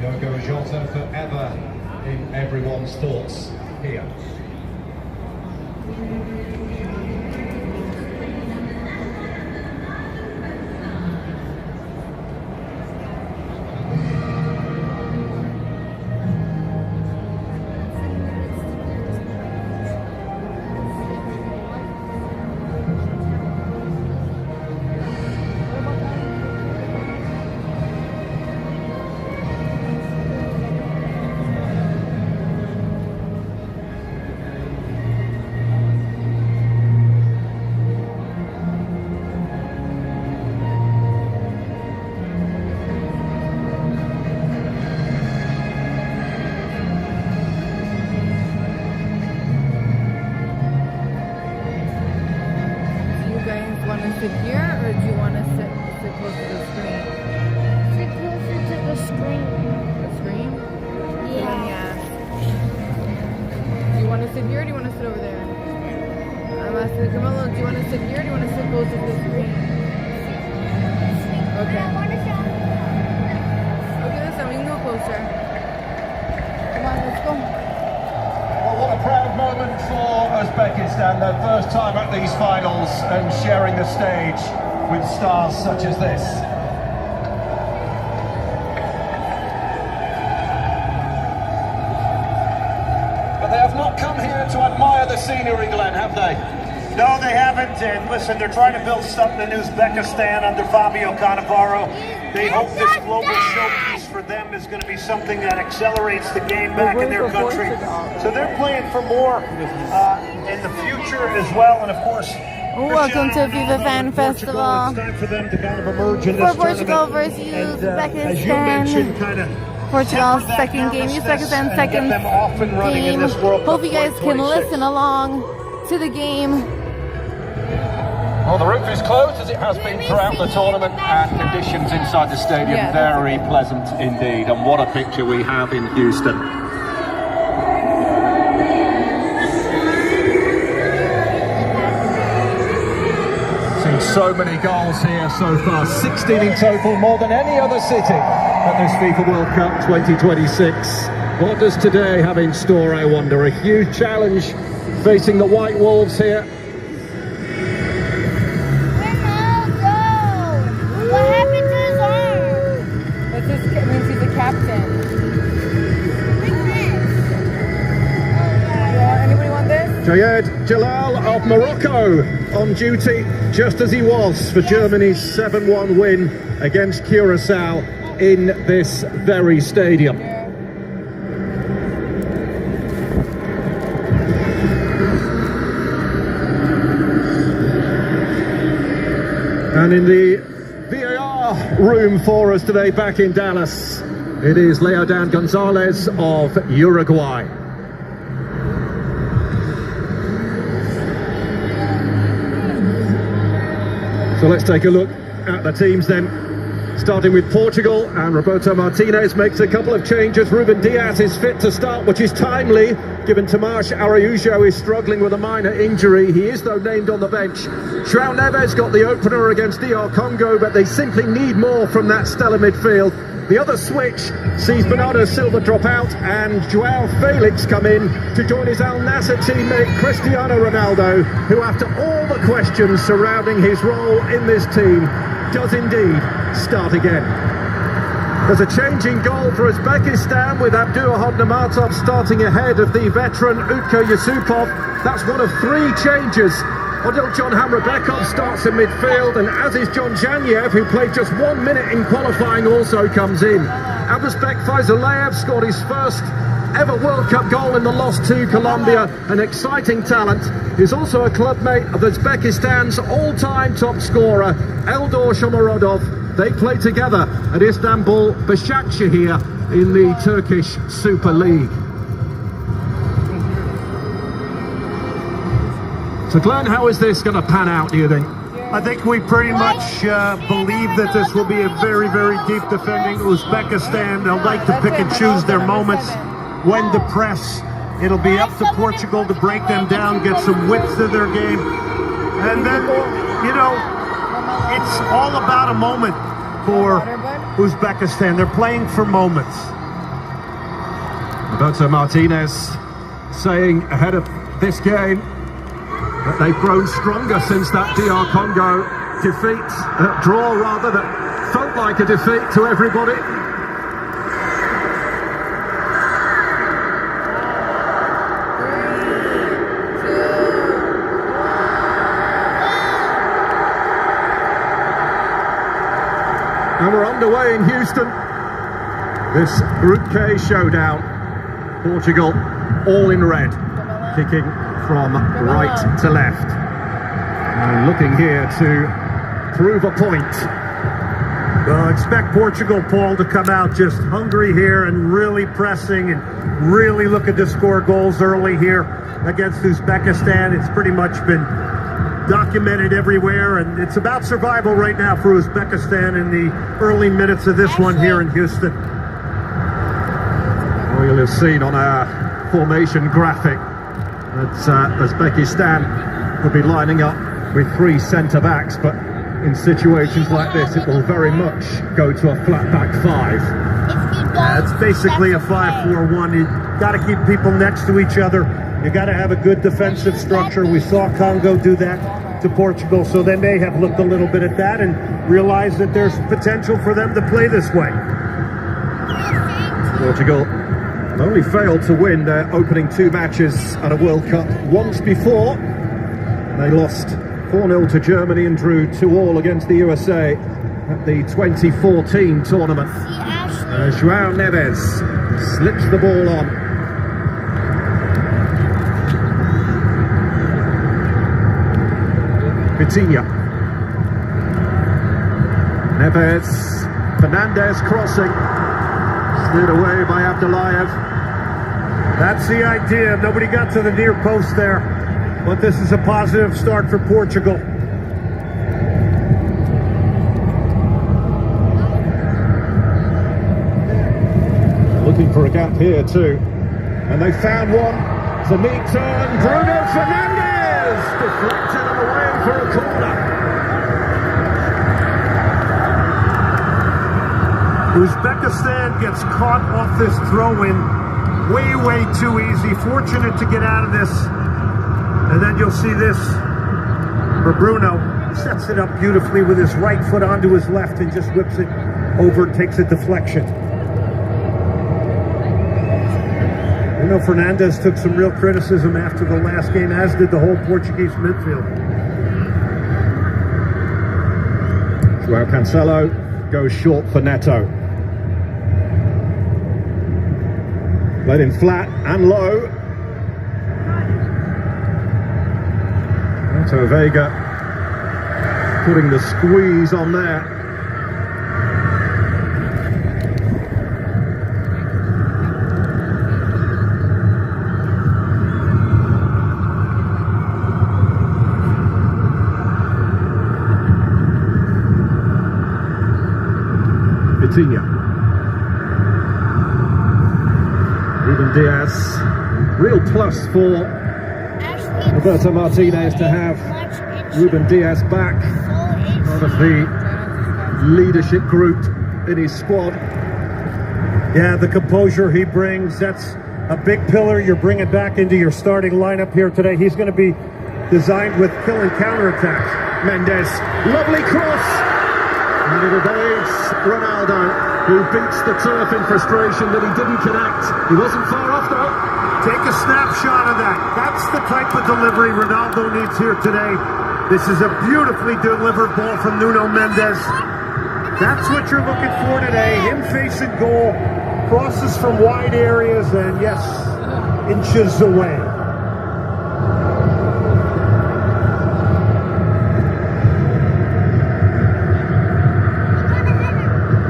Diogo Jota forever in everyone's thoughts here. Sit here, or do you want to sit close to the screen? Sit closer to the screen. The screen? Yeah. Do you want to sit here, or do you want to sit over there? I'm asking Camilo, do you want to sit here, or do you want to sit closer to the screen? Okay. I want to show you. Okay, listen, we can go closer. Come on, let's go. Well, what a proud moment for Uzbekistan, their first time at these finals and sharing the stage with stars such as this. But they have not come here to admire the scenery, Glenn, have they? No, they haven't. And listen, they're trying to build something in Uzbekistan under Fabio Cannavaro. They hope this global showpiece for them is going to be something that accelerates the game back in their country. So they're playing for more in the future as well. And of course, welcome to FIFA Fan Festival. It's time for them to kind of emerge in this for Portugal tournament. versus And, Uzbekistan. as you mentioned, kind of Portugal's second game, Uzbekistan second game. Hope you guys can listen along to the game. Well, the roof is closed as it has been throughout the tournament, and conditions inside the stadium very pleasant indeed. And what a picture we have in Houston. Seen so many goals here so far, 16 in total, more than any other city at this FIFA World Cup 2026. What does today have in store, I wonder? A huge challenge facing the White Wolves here. What happened to his arm? That just means he's a captain. Anybody want this? Jayed Jalal of Morocco on duty, just as he was for Germany's 7-1 win against Curacao in this very stadium. And in the VAR room for us today back in Dallas, it is Leodan Gonzalez of Uruguay. So let's take a look at the teams then. Starting with Portugal, and Roberto Martinez makes a couple of changes. Ruben Diaz is fit to start, which is timely, given Tomas Araujo is struggling with a minor injury. He is, though, named on the bench. João Neves got the opener against DR Congo, but they simply need more from that stellar midfield. The other switch sees Bernardo Silva drop out and João Felix come in to join his Al Nassr teammate Cristiano Ronaldo, who, after all the questions surrounding his role in this team, does indeed start again. There's a change in goal for Uzbekistan, with Abdulhad Namatov starting ahead of the veteran Utko Yusupov. That's one of 3 changes. Odiljon Hamrabekov starts in midfield, and as is John Janyev, who played just 1 minute in qualifying, also comes in. Abusbek Faizullayev scored his first ever World Cup goal in the loss to Colombia. An exciting talent. He's also a clubmate of Uzbekistan's all-time top scorer, Eldor Shomurodov. They play together at Istanbul Başakşehir in the Turkish Super League. So Glenn, how is this going to pan out, do you think? I think we pretty much believe that this will be a very, very deep defending Uzbekistan. They'll like to pick and choose their moments when to press. It'll be up to Portugal to break them down, get some width to their game. And then, you know, it's all about a moment for Uzbekistan. They're playing for moments. Roberto Martinez saying ahead of this game that they've grown stronger since that DR Congo defeat, draw rather, that felt like a defeat to everybody. And we're underway in Houston. This Group K showdown. Portugal all in red, kicking from right to left. And looking here to prove a point. Well, expect Portugal, Paul, to come out just hungry here and really pressing and really looking to score goals early here against Uzbekistan. It's pretty much been documented everywhere, and it's about survival right now for Uzbekistan in the early minutes of this one here in Houston. Well, you'll have seen on our formation graphic that Uzbekistan will be lining up with 3 centre-backs, but in situations like this it will very much go to a flat back 5. It's basically a 5-4-1. You got to keep people next to each other. You got to have a good defensive structure. We saw Congo do that to Portugal, so they may have looked a little bit at that and realized that there's potential for them to play this way. Portugal only failed to win their opening 2 matches at a World Cup once before. They lost 4-0 to Germany and drew 2-2 against the USA at the 2014 tournament. João Neves slips the ball on. Vitinha. Neves. Fernandez crossing. Slid away by Abdullayev. That's the idea. Nobody got to the near post there. But this is a positive start for Portugal. Looking for a gap here too. And they found one. It's a neat turn. Bruno Fernandes! Deflected and away for a corner. Uzbekistan gets caught off this throw-in way too easy. Fortunate to get out of this. And then you'll see this for Bruno. Sets it up beautifully with his right foot onto his left and just whips it over, takes a deflection. You know, Fernandez took some real criticism after the last game, as did the whole Portuguese midfield. João Cancelo goes short for Neto. Played in flat and low. Neto Vega putting the squeeze on there. Vitinha. Ruben Diaz. Real plus for Roberto Martinez to have Ruben Diaz back, part of the leadership group in his squad. Yeah, the composure he brings, that's a big pillar you're bringing back into your starting lineup here today. He's going to be designed with kill and counterattacks. Mendes, lovely cross. And it evades Ronaldo, who beats the turf in frustration that he didn't connect. He wasn't far off though. Take a snapshot of that. That's the type of delivery Ronaldo needs here today. This is a beautifully delivered ball from Nuno Mendes. That's what you're looking for today. Him facing goal, crosses from wide areas, and yes, inches away.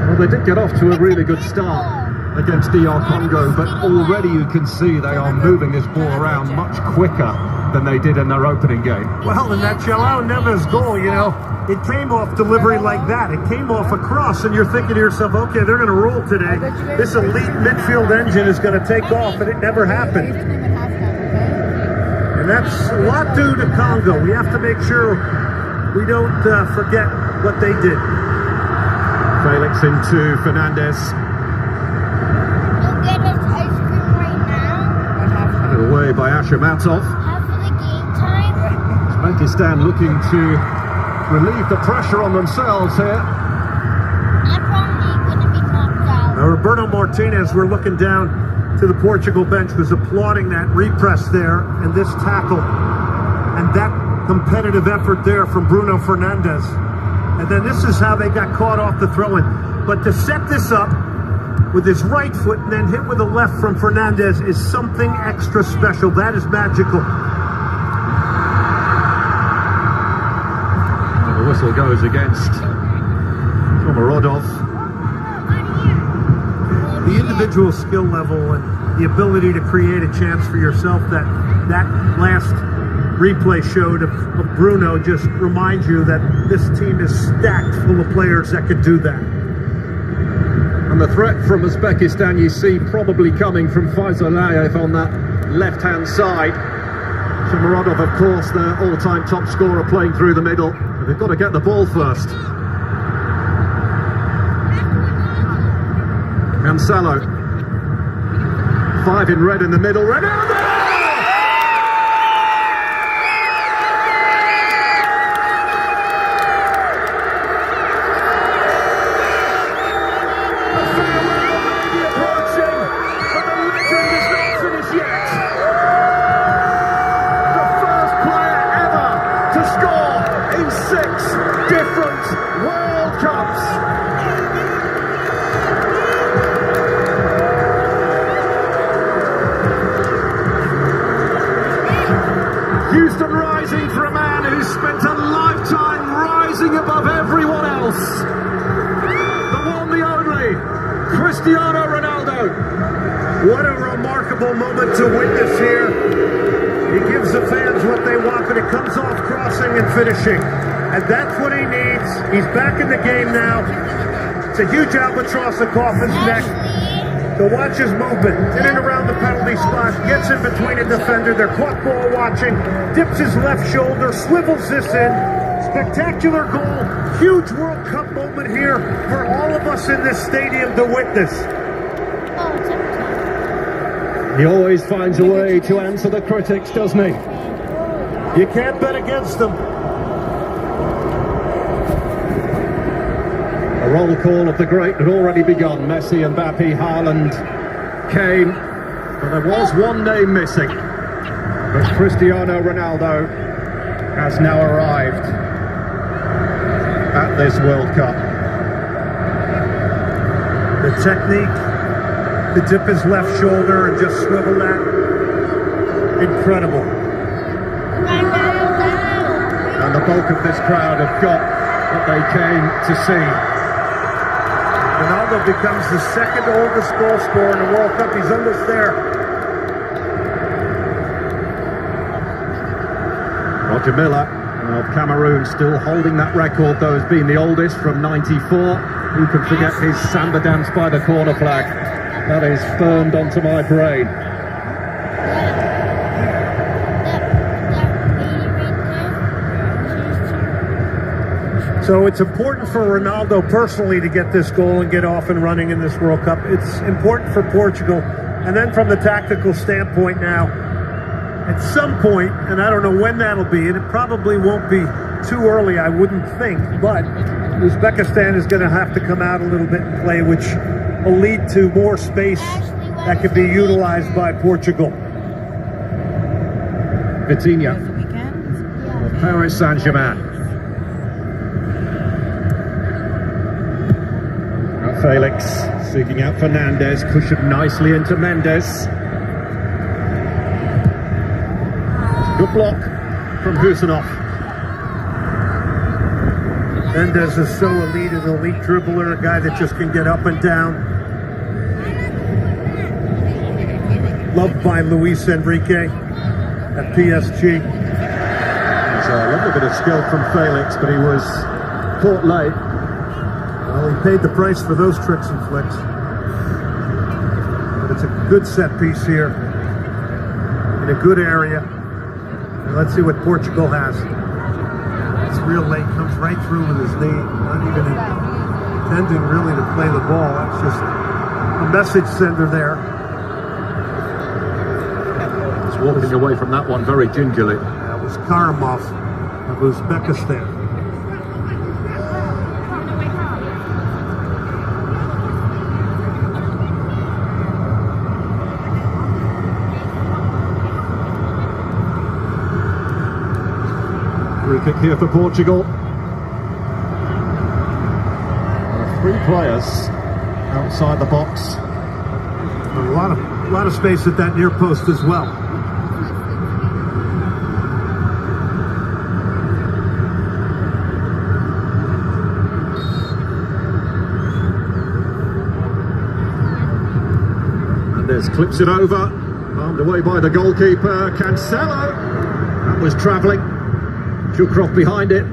Well, they did get off to a really good start against DR Congo, but already you can see they are moving this ball around much quicker than they did in their opening game. Well, and that João Neves goal, you know, it came off delivery like that. It came off a cross, and you're thinking to yourself, okay, they're going to roll today. This elite midfield engine is going to take off, and it never happened. And that's a lot due to Congo. We have to make sure we don't forget what they did. Felix into Fernandez. Go get us ice cream right away by Ashamatov. Half of the game time. Uzbekistan looking to relieve the pressure on themselves here. I'm probably going to be knocked out. Roberto Martinez, we're looking down to the Portugal bench, was applauding that repress there and this tackle and that competitive effort there from Bruno Fernandes. And then this is how they got caught off the throw-in. But to set this up with his right foot and then hit with the left from Fernandes is something extra special. That is magical. The whistle goes against Shomurodov. The individual skill level and the ability to create a chance for yourself that last replay showed of Bruno just reminds you that this team is stacked full of players that could do that. And the threat from Uzbekistan you see probably coming from Faizulayev on that left-hand side. Shomurodov, of course, their all-time top scorer playing through the middle. But they've got to get the ball first. Cancelo. 5 in red in the middle. Ronaldo! World Cups. Houston rising for a man who's spent a lifetime rising above everyone else. The one, the only, Cristiano Ronaldo. What a remarkable moment to witness here. He gives the fans what they want, but it comes off crossing and finishing. And that's what he needs. He's back in the game now. It's a huge albatross off his neck. So watch his movement. In and around the penalty spot. Gets in between a defender. They're caught ball watching. Dips his left shoulder. Swivels this in. Spectacular goal. Huge World Cup moment here for all of us in this stadium to witness. He always finds a way to answer the critics, doesn't he? You can't bet against them. A roll call of the great had already begun. Messi, Mbappe, Haaland, Kane. But there was one name missing. But Cristiano Ronaldo has now arrived at this World Cup. The technique to dip his left shoulder and just swivel that. Incredible. And the bulk of this crowd have got what they came to see. Ronaldo becomes the second oldest goal scorer in the World Cup. He's almost there. Roger Miller of Cameroon still holding that record, though, as being the oldest from '94. Who can forget his samba dance by the corner flag? That is burned onto my brain. So it's important for Ronaldo personally to get this goal and get off and running in this World Cup. It's important for Portugal. And then from the tactical standpoint now, at some point, and I don't know when that'll be, and it probably won't be too early, I wouldn't think, but Uzbekistan is going to have to come out a little bit and play, which will lead to more space that can be utilized by Portugal. Vitinha of Paris Saint-Germain. Felix seeking out Fernandes, cushioned nicely into Mendes. Good block from Husanov. Mendes is so elite, an elite dribbler, a guy that just can get up and down. Loved by Luis Enrique at PSG. There's a little bit of skill from Felix, but he was caught late. Well, he paid the price for those tricks and flicks. But it's a good set piece here in a good area. And let's see what Portugal has. It's real late, comes right through with his knee, not even intending really to play the ball. That's just a message sender there. was walking away from that one very gingerly. That was Karamov of Uzbekistan. Free kick here for Portugal. 3 players outside the box. A lot of space at that near post as well. Mendes clips it over, armed away by the goalkeeper, Cancelo. That was travelling. Shukrov behind it.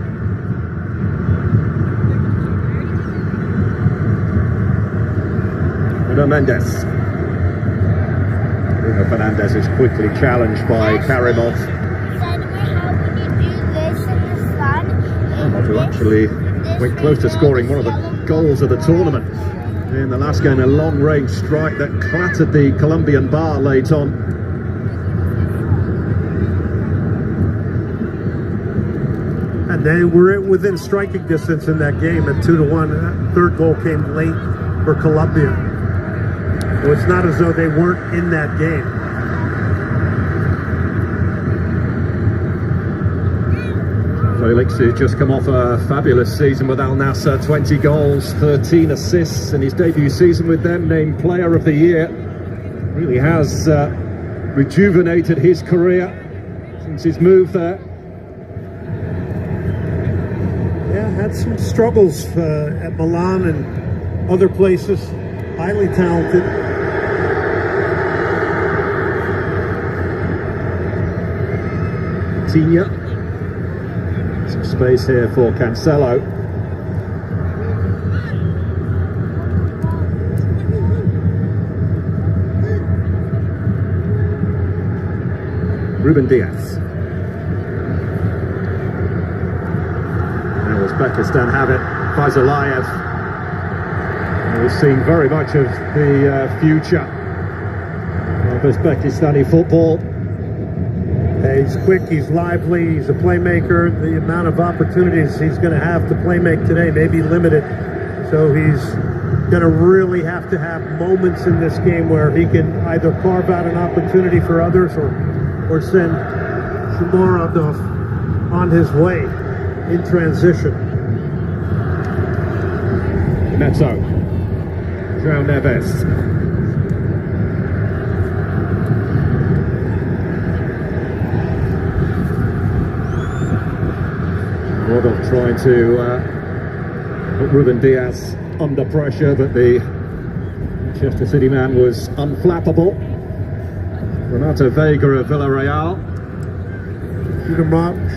Mendes. Bruno Fernandes is quickly challenged by Karimov. Karimov, who actually went close to scoring one of the goals of the tournament in the last game, a long-range strike that clattered the Colombian bar late on. And they were within striking distance in that game at 2-1. That third goal came late for Colombia. So it's not as though they weren't in that game. Felix, who's just come off a fabulous season with Al Nassr, 20 goals, 13 assists in his debut season with them, named Player of the Year. Really has rejuvenated his career since his move there. Yeah, had some struggles at Milan and other places. Highly talented. Tinha. Some space here for Cancelo. Ruben Diaz. Now Uzbekistan have it. Faizalayev. We've seen very much of the future of Uzbekistani football. He's quick, he's lively, he's a playmaker. The amount of opportunities he's going to have to playmake today may be limited. So he's going to really have to have moments in this game where he can either carve out an opportunity for others or send Shomurodov on his way in transition. Neto. João Neves. Rodov trying to put Ruben Diaz under pressure, but the Manchester City man was unflappable. Renato Vega of Villarreal.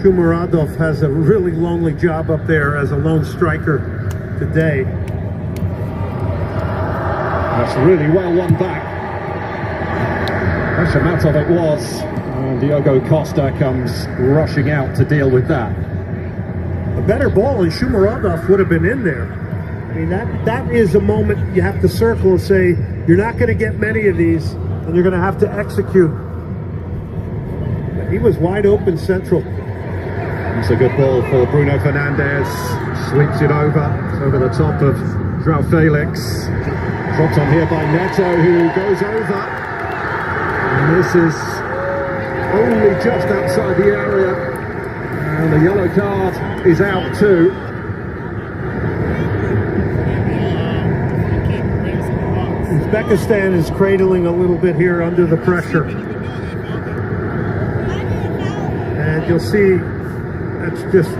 Shomurodov has a really lonely job up there as a lone striker today. That's really well won back. Hashamatov it was. And Diogo Costa comes rushing out to deal with that. A better ball and Shomurodov would have been in there. I mean, that is a moment you have to circle and say, you're not going to get many of these, and you're going to have to execute. But he was wide open central. It's a good ball for Bruno Fernandes. Sweeps it over. It's over the top of João Felix. Dropped on here by Neto, who goes over. And this is only just outside the area. And the yellow card is out too. Uzbekistan is cradling a little bit here under the pressure. And you'll see that's just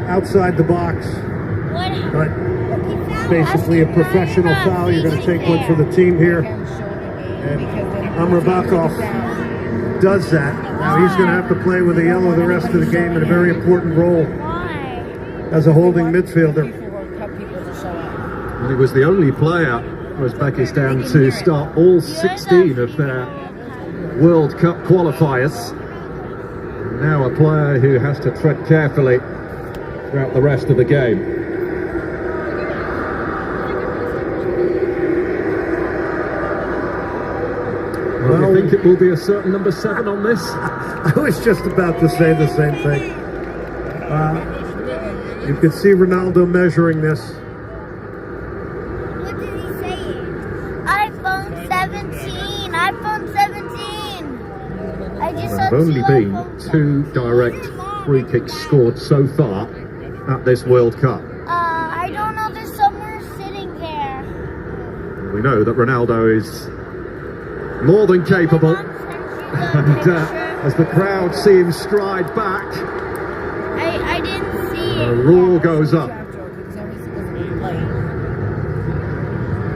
outside the box. But it's basically a professional foul. You're going to take one for the team here. And Amrabatov does that. Now he's going to have to play with a yellow the rest of the game in a very important role as a holding midfielder. And he was the only player for Uzbekistan to start all 16 of their World Cup qualifiers. Now a player who has to tread carefully throughout the rest of the game. Well, you think it will be a certain number 7 on this? I was just about to say the same thing. You can see Ronaldo measuring this. What did he say? iPhone 17. iPhone 17. I just saw There have only been iPhone 2 direct free kicks scored so far at this World Cup. I don't know. There's somewhere sitting there. We know that Ronaldo is more than capable. And as the crowd see him stride back, I didn't see a it. roar goes up.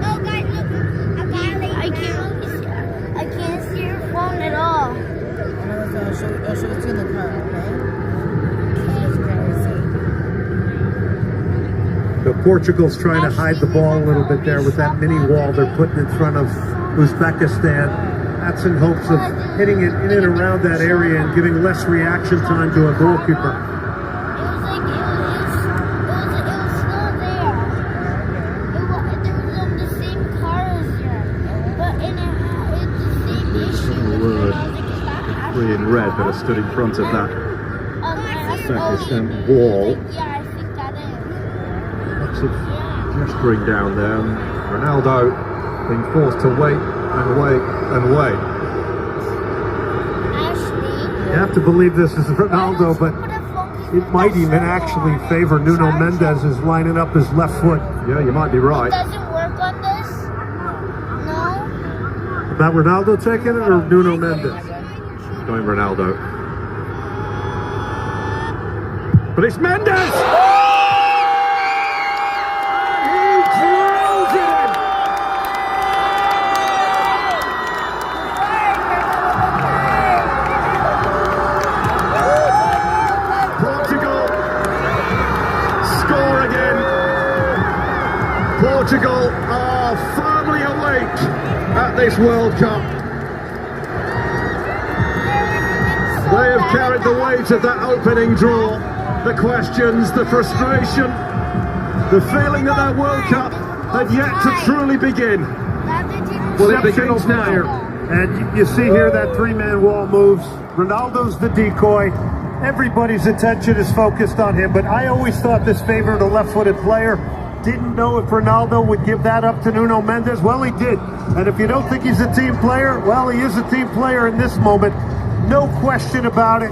Oh, guys, look. I can't see your phone at all. I'll show it to you in the car, So Portugal's trying to hide the ball a little bit there with that mini wall they're putting in front of Uzbekistan. That's in hopes of hitting it in and around that area and giving less reaction time to a goalkeeper. It was still there. There was the same car as here, but it's the same issue. Word. Three in red that are stood in front of that Uzbekistan wall. Yeah, I think that is. Lots of gesturing down there. Ronaldo being forced to wait and wait and wait. Ashley. You have to believe this is Ronaldo, but it might even actually favor Nuno Mendes as lining up his left foot. Yeah, you might be right. Does it work on this? No? About Ronaldo taking it or Nuno Mendes? Going Ronaldo. But it's Mendes! He drills it in! Portugal score again. Portugal are firmly awake at this World Cup. They have carried the weight of that opening draw. The questions, the frustration, the feeling that their World Cup had yet to truly begin. Well, it begins now. And you see here that three-man wall moves. Ronaldo's the decoy. Everybody's attention is focused on him, but I always thought this favored a left-footed player. Didn't know if Ronaldo would give that up to Nuno Mendes. Well, he did. And if you don't think he's a team player, well, he is a team player in this moment. No question about it.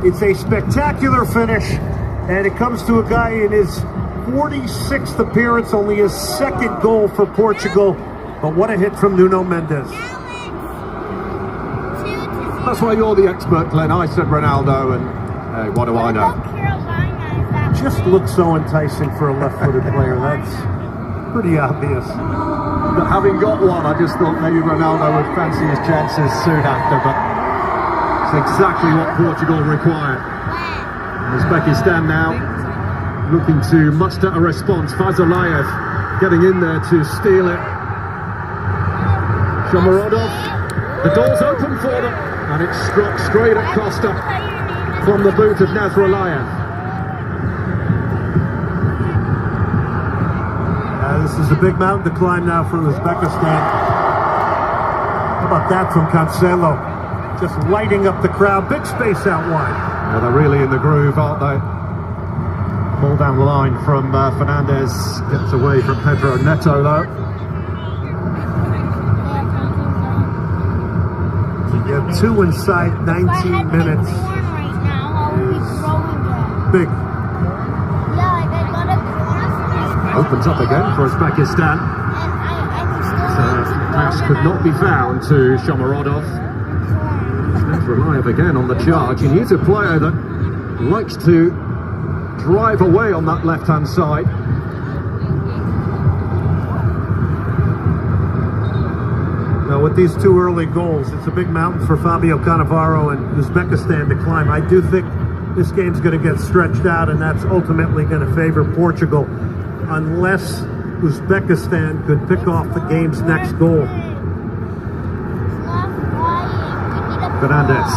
It's a spectacular finish, and it comes to a guy in his 46th appearance, only his second goal for Portugal. But what a hit from Nuno Mendes. That's why you're the expert, Glenn. I said Ronaldo, and hey, what do I know? Just looks so enticing for a left-footed player. That's pretty obvious. But having got one, I just thought maybe Ronaldo would fancy his chances soon after, but it's exactly what Portugal require. Uzbekistan now looking to muster a response. Fazalayev getting in there to steal it. Shomurodov, the door's open for them, and it's struck straight at Costa from the boot of Nasrallah. This is a big mountain to climb now for Uzbekistan. How about that from Cancelo? Just lighting up the crowd. Big space out wide. Yeah, they're really in the groove, aren't they? Ball down the line from Fernandez. Gets away from Pedro Neto, though. You have two inside 19 minutes. Big. Opens up again for Uzbekistan. Pass could not be found to Shomurodov. Reliant again on the charge, and he's a player that likes to drive away on that left-hand side. Now with these two early goals, it's a big mountain for Fabio Cannavaro and Uzbekistan to climb. I do think this game's going to get stretched out, and that's ultimately going to favor Portugal, unless Uzbekistan could pick off the game's next goal. Fernandez.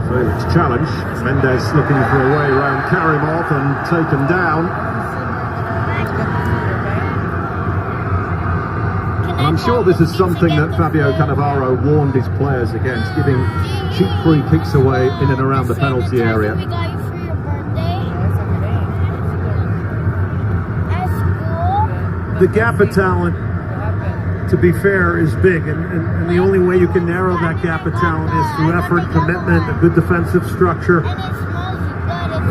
Felix challenge. Mendes looking for a way around Karimov and taken down. sure this is something that Fabio Cannavaro warned his players against, giving cheap free kicks away in and around the penalty area. We got you for your birthday at school. The gap of talent, to be fair, is big, and the only way you can narrow that gap of talent is through effort, commitment, a good defensive structure. And it smells good.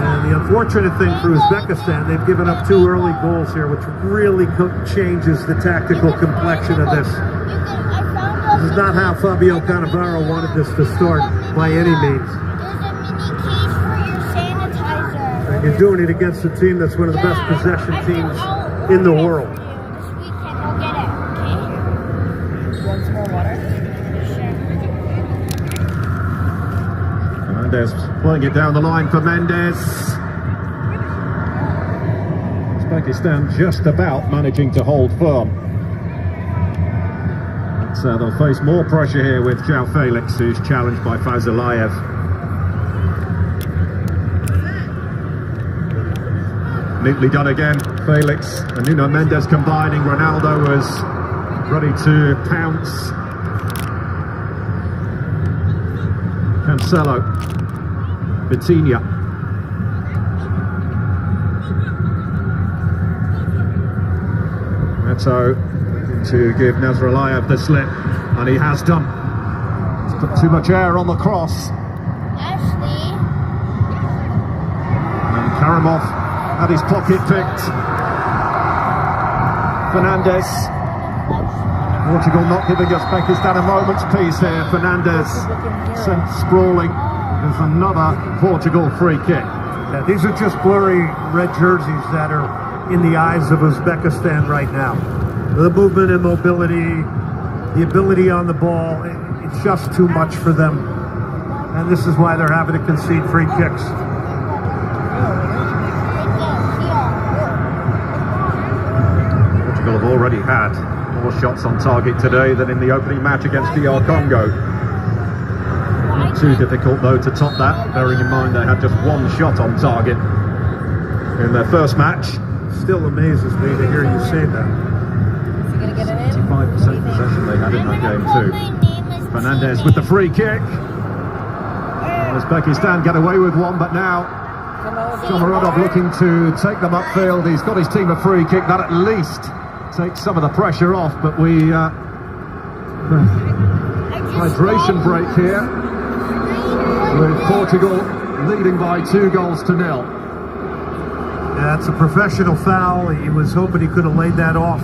And the unfortunate thing for Uzbekistan, they've given up 2 early goals here, which really changes the tactical complexion of this. This is not how Fabio Cannavaro wanted this to start by any means. There's a mini case for your sanitizer. And you're doing it against a team that's one of the best possession teams in the world. This weekend, I'll get it, okay? Want some more water? Mendes pulling it down the line for Mendes. Uzbekistan just about managing to hold firm. So they'll face more pressure here with João Felix, who's challenged by Fazulayev. Neatly done again, Felix and Nuno Mendes combining. Ronaldo was ready to pounce. Cancelo, Vitinha. Neto to give Nazaralayev the slip, and he has done. He's put too much air on the cross. Ashley. And Karamov had his pocket picked. Fernandes. Portugal not giving Uzbekistan a moment's peace here. Fernandes sent sprawling. There's another Portugal free kick. Yeah, these are just blurry red jerseys that are in the eyes of Uzbekistan right now. The movement and mobility, the ability on the ball, it's just too much for them. And this is why they're having to concede free kicks. Portugal have already had more shots on target today than in the opening match against DR Congo. Not too difficult though to top that, bearing in mind they had just 1 shot on target in their first match. Still amazes me to hear you say that. 65% possession they had in that game too. Fernandes with the free kick. Uzbekistan get away with one, but now Shomurodov looking to take them upfield. He's got his team a free kick. That at least takes some of the pressure off, but hydration break here with Portugal leading by 2-0. Yeah, it's a professional foul. He was hoping he could have laid that off.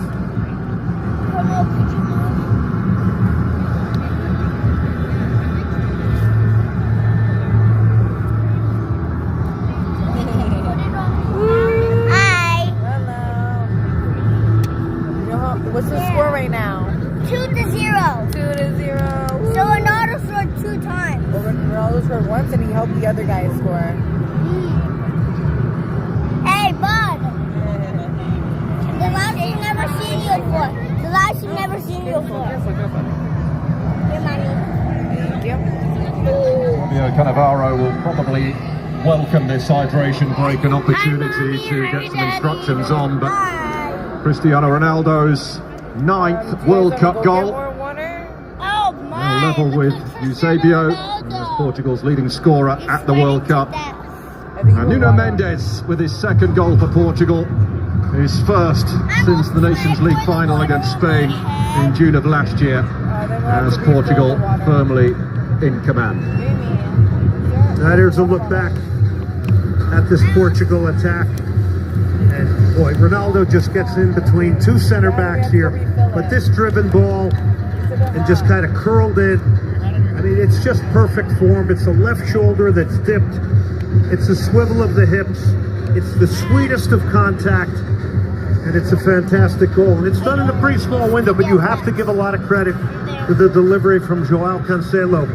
What's the score right now? 2-0. 2-0. So Ronaldo scored 2 times. Well, Ronaldo scored once and he helped the other guy score. Hey, bud. The last you've never seen you before. The last you've never seen you before. Here, mommy. Thank you. Fabio Cannavaro will probably welcome this hydration break, an opportunity to get some instructions on, but Cristiano Ronaldo's 9th World Cup goal, Oh, my. level with Eusebio, as Portugal's leading scorer at the World Cup. And Nuno Mendes with his 2nd goal for Portugal, his first since the Nations League final against Spain in June of last year, as Portugal firmly in command. Now here's a look back at this Portugal attack. And boy, Ronaldo just gets in between 2 center backs here. But this driven ball and just kind of curled in. I mean, it's just perfect form. It's a left shoulder that's dipped. It's a swivel of the hips. It's the sweetest of contact. And it's a fantastic goal. And it's done in a pretty small window, but you have to give a lot of credit to the delivery from João Cancelo.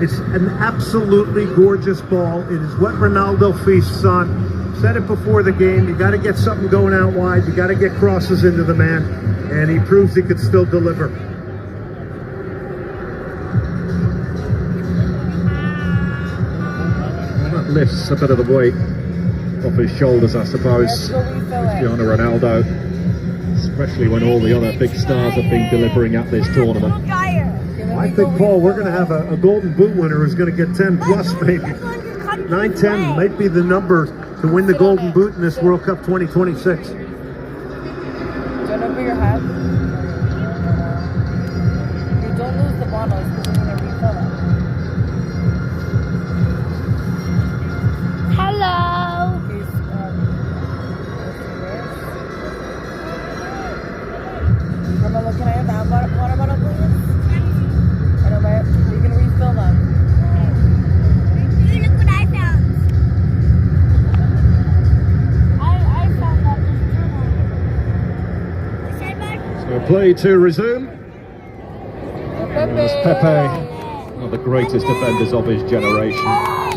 It's an absolutely gorgeous ball. It is what Ronaldo feasts on. Said it before the game, you got to get something going out wide, you got to get crosses into the man, and he proves he could still deliver. That lifts a bit of the weight off his shoulders, I suppose. Cristiano Ronaldo especially when all the other big stars have been delivering at this tournament. I think, Paul, we're going to have a golden boot winner who's going to get 10 plus, maybe. 9-10 might be the number to win the golden boot in this World Cup 2026. Don't over your head. You don't lose the bottles because you're going to refill them. Hello. Can I have that water bottle, please? I know, right? You can refill them. Look what I found. I found that. So play to resume. As Pepe, one of the greatest defenders of his generation.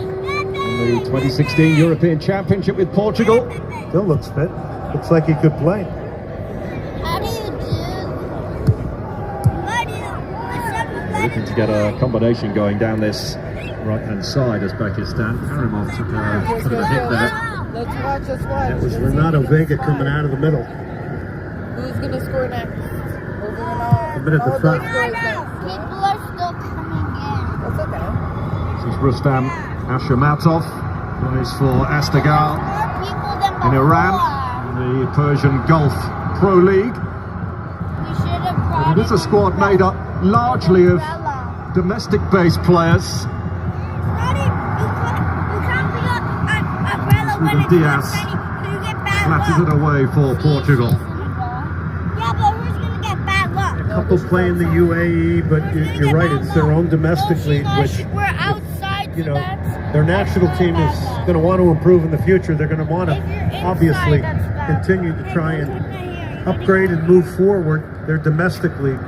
In the 2016 European Championship with Portugal. Still looks fit. Looks like he could play. How do you do? Looking to get a combination going down this right-hand side. Uzbekistan. Karimov took a bit of a hit there. Let's watch this one. It was Renato Vega coming out of the middle. Who's going to score next? Over and on. A bit at the front. People are still coming in. That's okay. This is Rustam Ashamatov. Plays for Astagal More people than before. in Iran, in the Persian Gulf Pro League. We should have brought It is a squad made up largely of domestic-based players. Ruben Diaz flatted it away for Portugal. Yeah, but who's going to get bad luck? A couple play in the UAE, but you're right, it's their own domestic league, which, We're outside, you so know, that's their national team is going to want to improve in the future. They're going to want to obviously continue to try and upgrade and move forward their domestic league.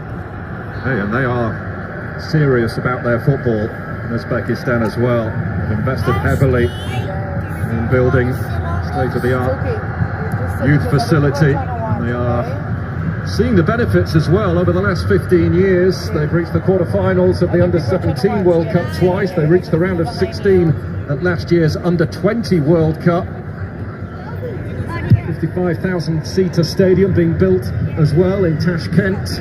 Hey, and they are serious about their football in Uzbekistan as well. They've invested heavily in building state-of-the-art youth facility. They are seeing the benefits as well. Over the last 15 years, they've reached the quarterfinals of the Under-17 World Cup twice. They reached the round of 16 at last year's Under-20 World Cup. 55,000-seater stadium being built as well in Tashkent,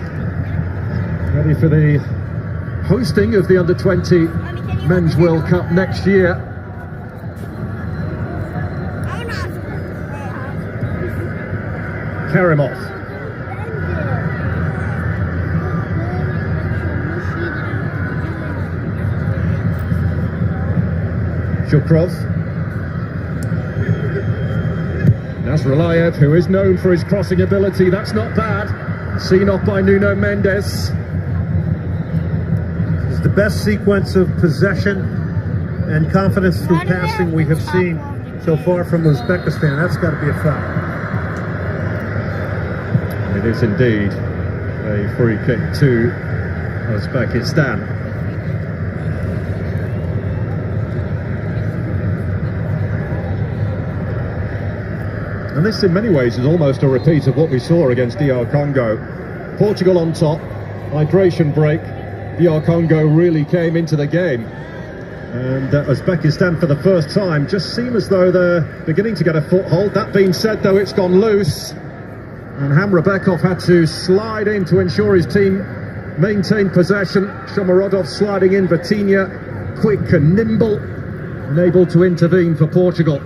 ready for the hosting of the Under-20 Men's World Cup next year. Karimov. Shukrov. Nasralayev, who is known for his crossing ability, that's not bad. Seen off by Nuno Mendes. It's the best sequence of possession and confidence through passing we have seen so far from Uzbekistan. That's got to be a foul. It is indeed a free kick to Uzbekistan. And this in many ways is almost a repeat of what we saw against DR Congo. Portugal on top, hydration break, DR Congo really came into the game. And Uzbekistan for the first time just seem as though they're beginning to get a foothold. That being said though, it's gone loose. And Hamrabekov had to slide in to ensure his team maintained possession. Shomorodov sliding in, Vitinha quick and nimble and able to intervene for Portugal.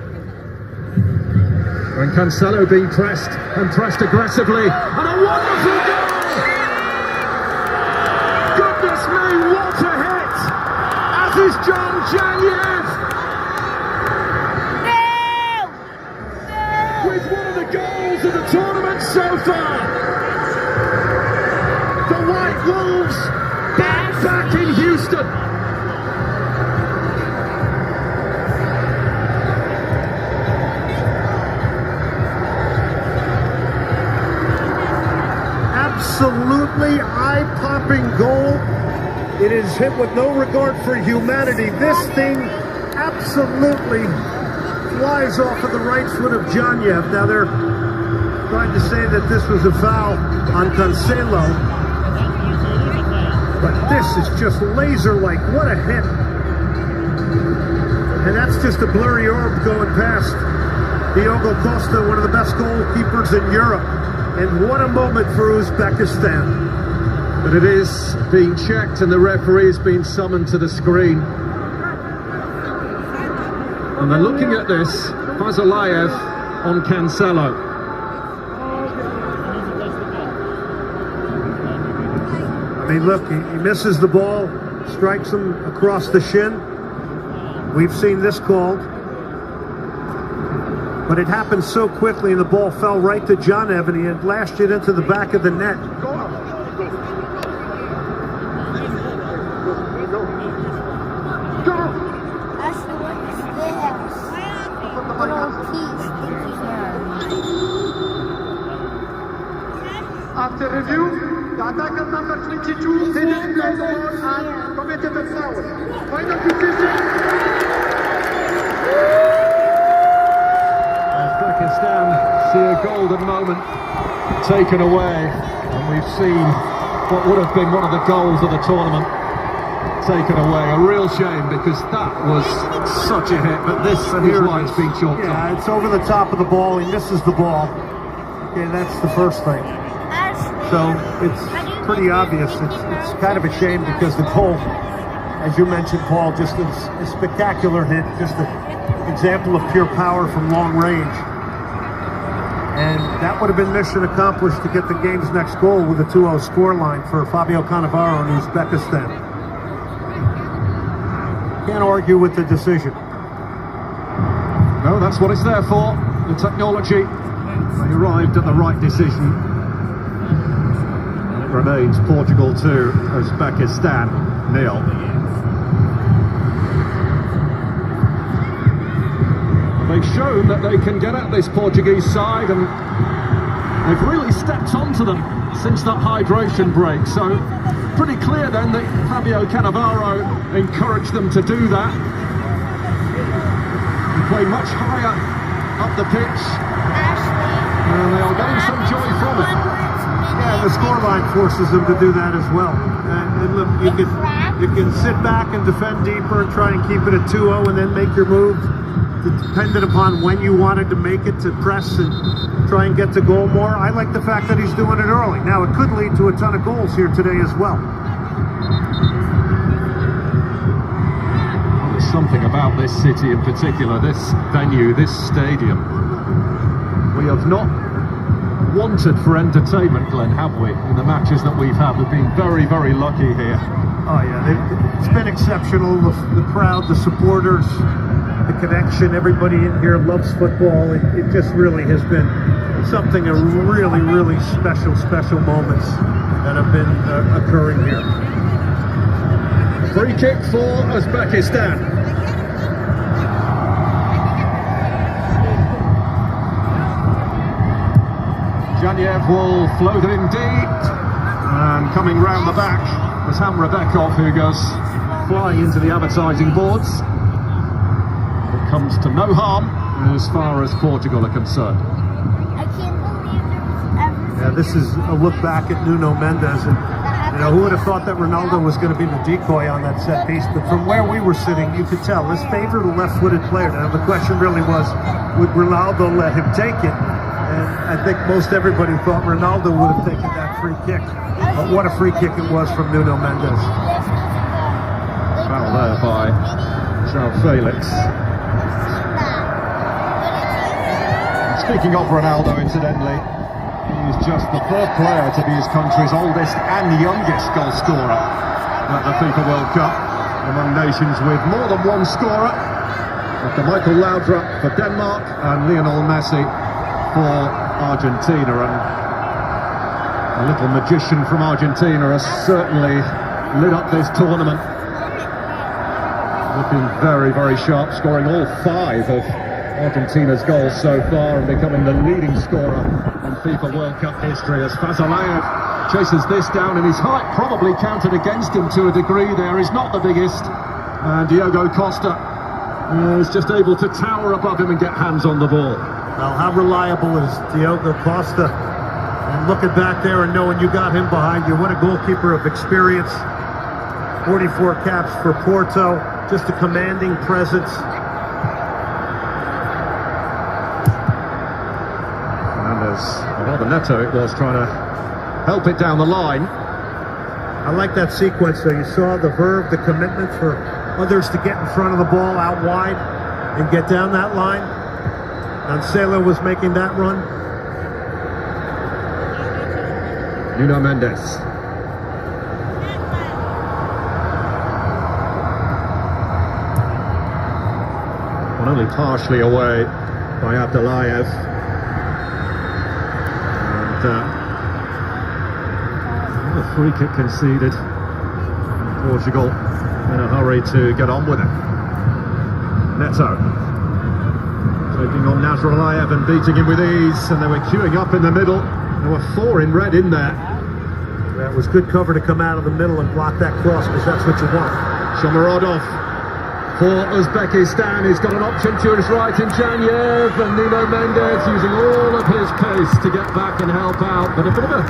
And Cancelo being pressed and pressed aggressively, and a wonderful goal! Goodness me, what a hit! As is John Janyev! With one of the goals of the tournament so far! The White Wolves back in Houston! Absolutely eye-popping goal. It is hit with no regard for humanity. This thing absolutely flies off of the right foot of Janyev. Now they're trying to say that this was a foul on Cancelo, but this is just laser-like. What a hit. And that's just a blurry orb going past Diogo Costa, one of the best goalkeepers in Europe. And what a moment for Uzbekistan. But it is being checked and the referee is being summoned to the screen. And they're looking at this, Fazalayev on Cancelo. I mean, look, he misses the ball, strikes him across the shin. We've seen this called. But it happened so quickly and the ball fell right to John Evan. He had lashed it into the back of the net. After review, the attacker number 22 didn't play the ball and committed a foul. Final decision. Uzbekistan see a golden moment taken away, and we've seen what would have been one of the goals of the tournament taken away. A real shame, because that was such a hit, but this is why it's been chalked up. Yeah, it's over the top of the ball. He misses the ball. Okay, that's the first thing. So it's pretty obvious. It's kind of a shame, because the goal, as you mentioned, Paul, just a spectacular hit, just an example of pure power from long range. And that would have been mission accomplished to get the game's next goal with a 2-0 scoreline for Fabio Cannavaro and Uzbekistan. Can't argue with the decision. No, that's what it's there for. The technology. They arrived at the right decision. And it remains Portugal 2, Uzbekistan 0. They've shown that they can get at this Portuguese side, and they've really stepped onto them since that hydration break. So pretty clear then that Fabio Cannavaro encouraged them to do that. They play much higher up the pitch, and they are getting some joy from it. Yeah, the scoreline forces them to do that as well. And look, you can sit back and defend deeper and try and keep it at 2-0 and then make your move. Dependent upon when you wanted to make it, to press and try and get to goal more. I like the fact that he's doing it early. Now, it could lead to a ton of goals here today as well. There's something about this city in particular, this venue, this stadium. We have not wanted for entertainment, Glenn, have we? In the matches that we've had, we've been very, very lucky here. Oh yeah, it's been exceptional. The crowd, the supporters, the connection, everybody in here loves football. It just really has been something, a really, really special moments that have been occurring here. Free kick for Uzbekistan. Janiev will float it in deep, and coming round the back was Hamrabekov, who goes flying into the advertising boards. It comes to no harm as far as Portugal are concerned. I can't believe there was ever. Yeah, this is a look back at Nuno Mendes, and who would have thought that Ronaldo was going to be the decoy on that set piece? But from where we were sitting, you could tell this favored a left-footed player. Now the question really was, would Ronaldo let him take it? And I think most everybody thought Ronaldo would have taken that free kick. But what a free kick it was from Nuno Mendes. Foul there by João Felix. Speaking of Ronaldo, incidentally, he's just the third player to be his country's oldest and youngest goal scorer at the FIFA World Cup, among nations with more than one scorer, after Michael Laudrup for Denmark and Lionel Messi for Argentina. And a little magician from Argentina has certainly lit up this tournament, looking very, very sharp, scoring all 5 of Argentina's goals so far and becoming the leading scorer in FIFA World Cup history, as Fazalayev chases this down, and his height probably counted against him to a degree there. He's not the biggest, and Diogo Costa is just able to tower above him and get hands on the ball. Well, how reliable is Diogo Costa? And looking back there and knowing you got him behind you, what a goalkeeper of experience. 44 caps for Porto, just a commanding presence. Fernandez Rather Neto it was trying to help it down the line. I like that sequence though. You saw the verve, the commitment for others to get in front of the ball out wide and get down that line. Ancela was making that run. Nuno Mendes. Only partially away by Abdullayev. And a free kick conceded. Portugal in a hurry to get on with it. Neto taking on Nazarbayev and beating him with ease, and they were queuing up in the middle. There were 4 in red in there. That was good cover to come out of the middle and block that cross, because that's what you want. Shomurodov for Uzbekistan. He's got an option to his right in Janyev, and Nuno Mendes using all of his pace to get back and help out. But a bit of a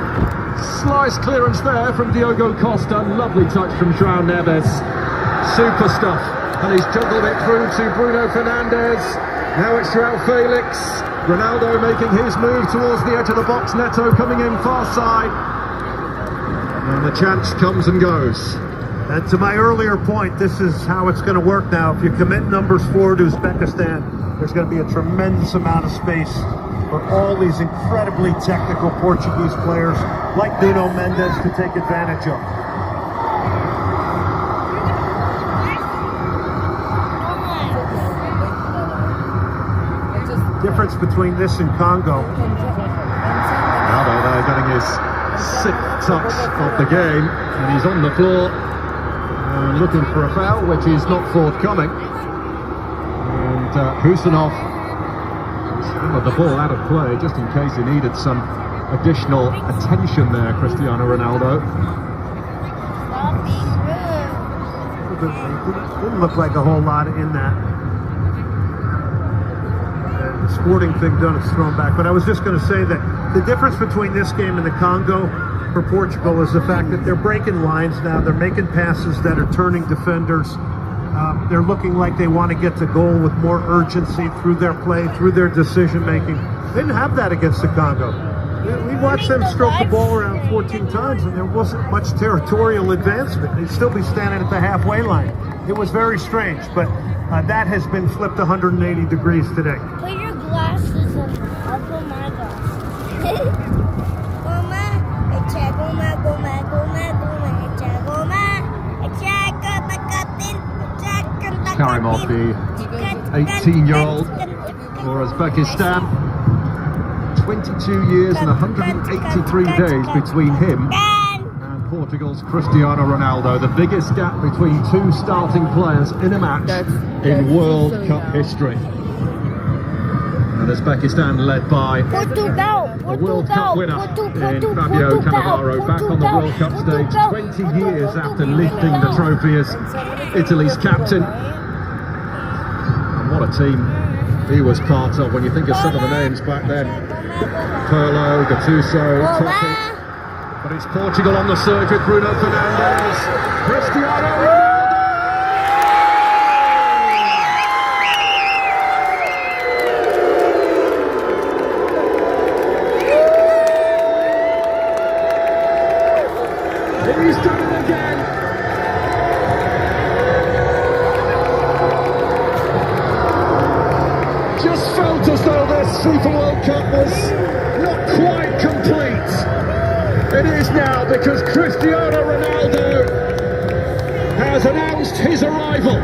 slice clearance there from Diogo Costa. Lovely touch from João Neves. Super stuff. And he's juggled it through to Bruno Fernandes. Now it's João Felix. Ronaldo making his move towards the edge of the box. Neto coming in far side. And the chance comes and goes. And to my earlier point, this is how it's going to work now. If you commit numbers forward to Uzbekistan, there's going to be a tremendous amount of space for all these incredibly technical Portuguese players like Nuno Mendes to take advantage of. Difference between this and Congo. Ronaldo there getting his 6th touch of the game, and he's on the floor. Looking for a foul, which is not forthcoming. And Husanov hammered the ball out of play just in case he needed some additional attention there, Cristiano Ronaldo. Didn't look like a whole lot in that. The sporting thing done, it's thrown back. But I was just going to say that the difference between this game and the Congo for Portugal is the fact that they're breaking lines now. They're making passes that are turning defenders. They're looking like they want to get to goal with more urgency through their play, through their decision making. They didn't have that against the Congo. We watched them stroke the ball around 14 times and there wasn't much territorial advancement. They'd still be standing at the halfway line. It was very strange, but that has been flipped 180 degrees today. Put your glasses on. I'll put my glasses. Karimov, the 18-year-old for Uzbekistan. 22 years and 183 days between him and Portugal's Cristiano Ronaldo. The biggest gap between 2 starting players in a match in World Cup history. And Uzbekistan led by a World Cup winner in Fabio Cannavaro, back on the World Cup stage 20 years after lifting the trophy as Italy's captain. And what a team he was part of when you think of some of the names back then. Pirlo, Gattuso, Totti. But it's Portugal on the circuit. Bruno Fernandes, Cristiano Ronaldo. He's done it again. Just felt as though this FIFA World Cup was not quite complete. It is now, because Cristiano Ronaldo has announced his arrival.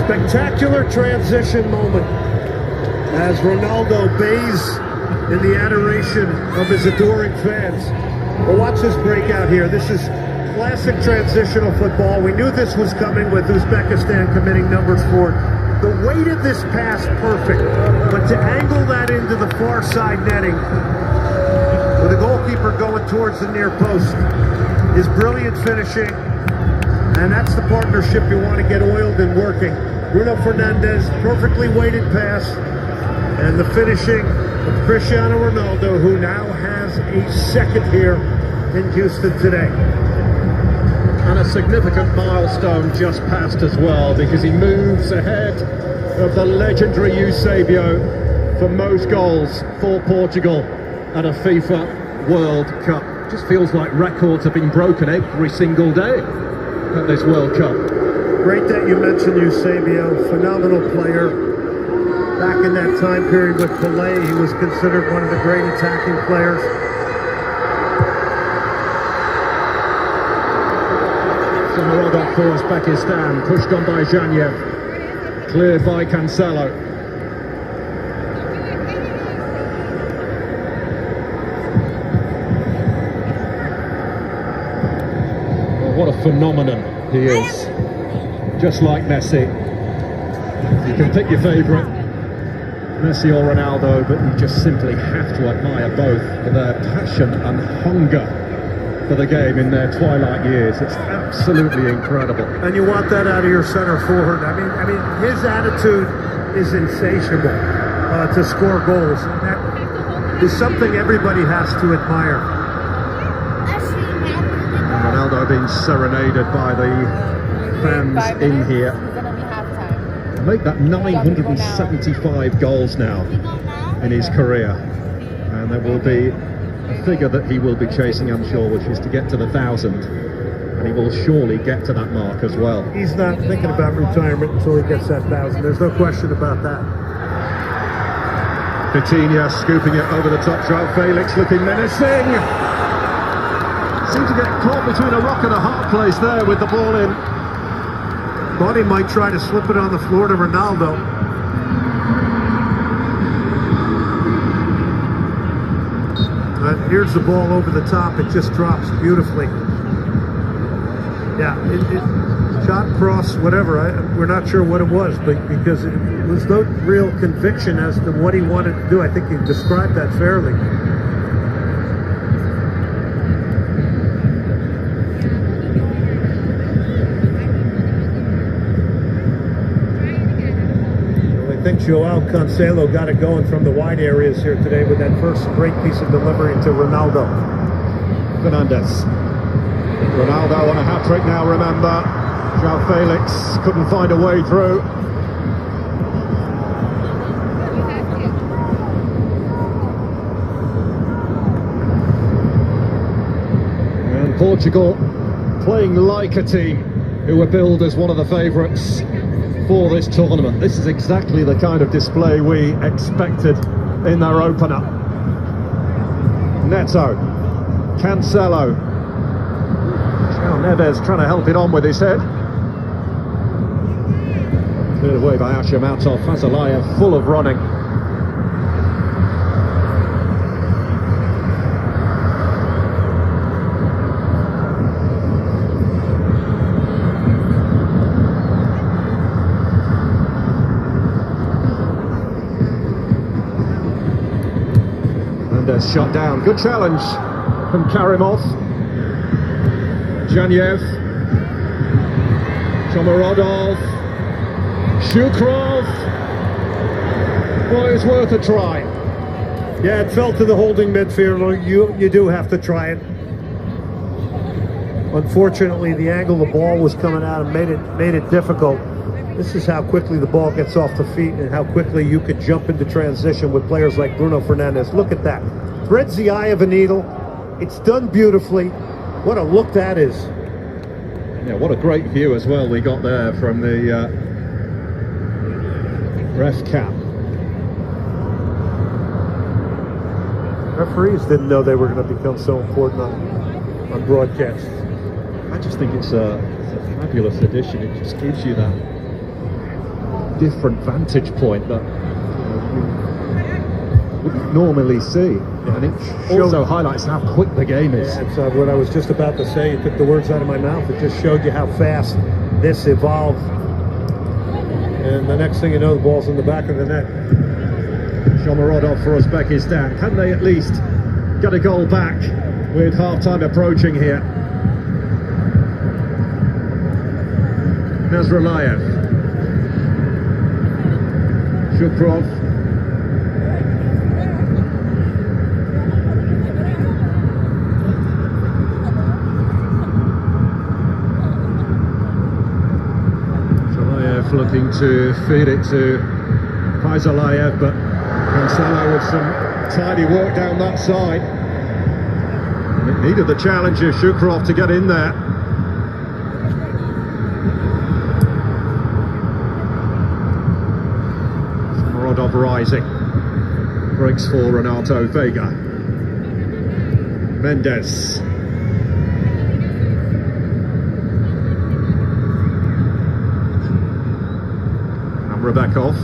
Spectacular transition moment as Ronaldo bathes in the adoration of his adoring fans. Well, watch this breakout here. This is classic transitional football. We knew this was coming with Uzbekistan committing numbers forward. The weight of this pass, perfect. But to angle that into the far side netting, with the goalkeeper going towards the near post, is brilliant finishing. And that's the partnership you want to get oiled and working. Bruno Fernandes, perfectly weighted pass. And the finishing of Cristiano Ronaldo, who now has a second here in Houston today. And a significant milestone just passed as well, because he moves ahead of the legendary Eusebio for most goals for Portugal at a FIFA World Cup. Just feels like records have been broken every single day at this World Cup. Great that you mentioned Eusebio, phenomenal player. Back in that time period with Pelé, he was considered one of the great attacking players. Samorodov for Uzbekistan, pushed on by Zhaniev, cleared by Cancelo. Oh, what a phenomenon he is. Just like Messi. You can pick your favourite, Messi or Ronaldo, but you just simply have to admire both for their passion and hunger for the game in their twilight years. It's absolutely incredible. And you want that out of your center forward. I mean, his attitude is insatiable to score goals. And that is something everybody has to admire. And Ronaldo being serenaded by the fans in here. It's gonna be halftime. Make that 975 goals now in his career. And there will be a figure that he will be chasing, I'm sure, which is to get to the 1,000. And he will surely get to that mark as well. He's not thinking about retirement until he gets that 1,000. There's no question about that. Coutinho scooping it over the top. Joao Felix looking menacing. Seemed to get caught between a rock and a hard place there with the ball in. Thought he might try to slip it on the floor to Ronaldo. And here's the ball over the top. It just drops beautifully. Yeah, it shot, cross, whatever. We're not sure what it was, but because it was no real conviction as to what he wanted to do. I think he described that fairly. I think Joao Cancelo got it going from the wide areas here today with that first great piece of delivery to Ronaldo. Fernandes. Ronaldo on a hat-trick now, remember. Joao Felix couldn't find a way through. And Portugal playing like a team who were billed as one of the favourites for this tournament. This is exactly the kind of display we expected in their opener. Neto, Cancelo, Neves trying to help it on with his head. Cleared away by Ashamatov. Fazalayev full of running. Shot down. Good challenge from Karimov. Zhaniev. Shomurodov. Shukrov. Boy, it's worth a try. Yeah, it fell to the holding midfielder. You do have to try it. Unfortunately, the angle the ball was coming out and made it difficult. This is how quickly the ball gets off the feet and how quickly you could jump into transition with players like Bruno Fernandes. Look at that. Threads the eye of a needle. It's done beautifully. What a look that is. Yeah, what a great view as well we got there from the ref cap. Referees didn't know they were going to become so important on broadcasts. I just think it's a fabulous addition. It just gives you that different vantage point that you wouldn't normally see. Yeah. And it also highlights how quick the game is. Yeah, that's what I was just about to say. You took the words out of my mouth. It just showed you how fast this evolved. And the next thing you know, the ball's in the back of the net. Shomurodov for Uzbekistan. Can they at least get a goal back with half-time approaching here? Nazralayev. Shukrov. Zalayev looking to feed it to Fazalayev, but Cancelo with some tidy work down that side. And it needed the challenge of Shukrov to get in there. Morodov rising. Breaks for Renato Vega. Mendes. Rebekov,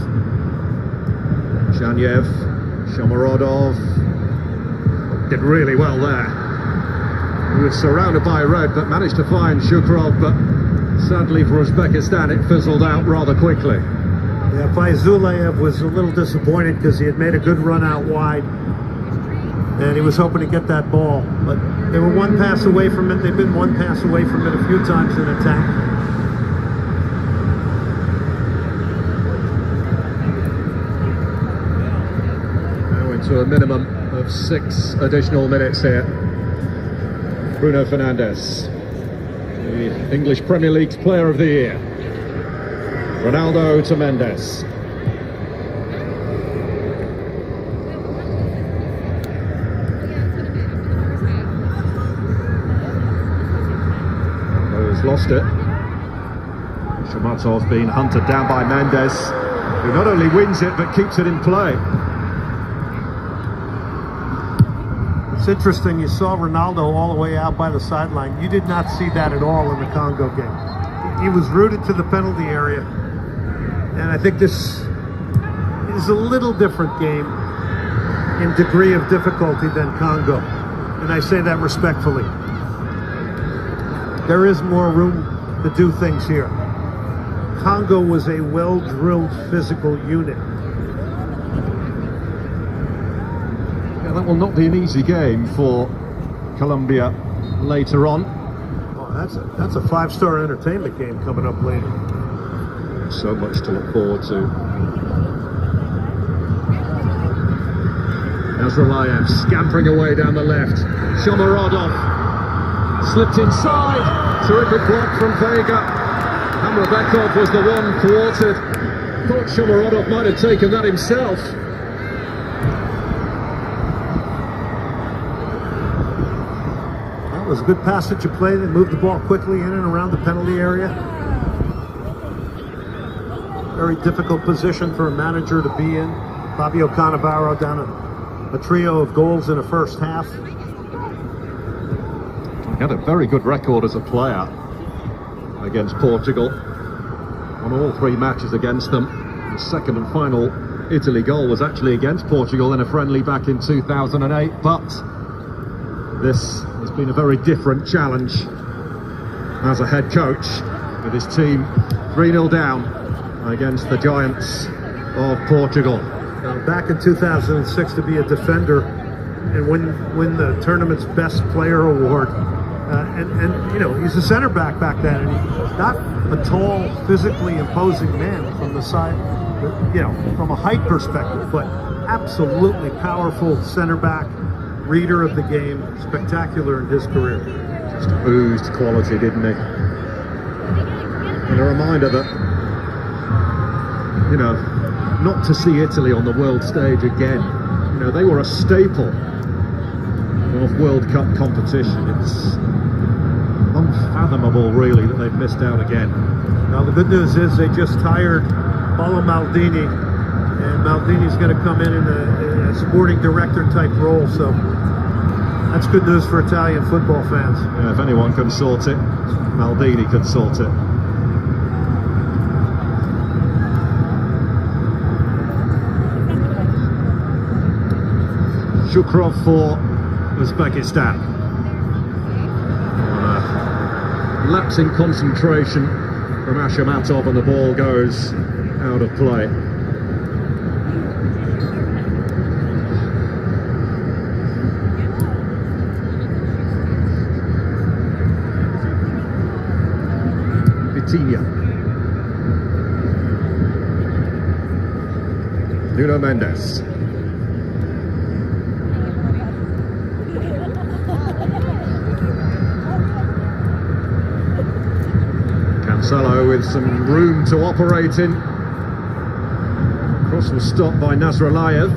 Zhanev, Shomorodov did really well there. He was surrounded by red but managed to find Shukrov, but sadly for Uzbekistan it fizzled out rather quickly. Yeah, Faizullayev was a little disappointed because he had made a good run out wide and he was hoping to get that ball, but they were one pass away from it. They've been one pass away from it a few times in attack. To a minimum of 6 additional minutes here. Bruno Fernandes, the English Premier League's Player of the Year. Ronaldo to Mendes. Ronaldo's lost it. Shomatov being hunted down by Mendes, who not only wins it but keeps it in play. It's interesting, you saw Ronaldo all the way out by the sideline. You did not see that at all in the Congo game. He was rooted to the penalty area. And I think this is a little different game in degree of difficulty than Congo. And I say that respectfully. There is more room to do things here. Congo was a well-drilled physical unit. That will not be an easy game for Colombia later on. Oh, that's a 5-star entertainment game coming up later. So much to look forward to. Nazarbayev scampering away down the left. Shomorodov slipped inside. Terrific block from Vega. Amrabekov was the one thwarted. Thought Shomorodov might have taken that himself. It was a good passage of play. They moved the ball quickly in and around the penalty area. Very difficult position for a manager to be in. Fabio Cannavaro down a trio of goals in the first half. He had a very good record as a player against Portugal. On all 3 matches against them. The second and final Italy goal was actually against Portugal in a friendly back in 2008, but this has been a very different challenge as a head coach, with his team 3-0 down against the Giants of Portugal. Back in 2006 to be a defender and win the tournament's best player award. And you know, he's a center back then, and he's not a tall, physically imposing man from the side, you know, from a height perspective, but absolutely powerful center back, reader of the game, spectacular in his career. Just oozed quality, didn't he? And a reminder that, you know, not to see Italy on the world stage again. You know, they were a staple of World Cup competition. It's unfathomable, really, that they've missed out again. Now, the good news is they just hired Paolo Maldini, and Maldini's going to come in a sporting director type role, so that's good news for Italian football fans. Yeah, if anyone can sort it, Maldini can sort it. Shukrov for Uzbekistan. Lapse in concentration from Ashamatov, and the ball goes out of play. Vitinha. Nuno Mendes. Cancelo with some room to operate in. Cross was stopped by Nazarbayev.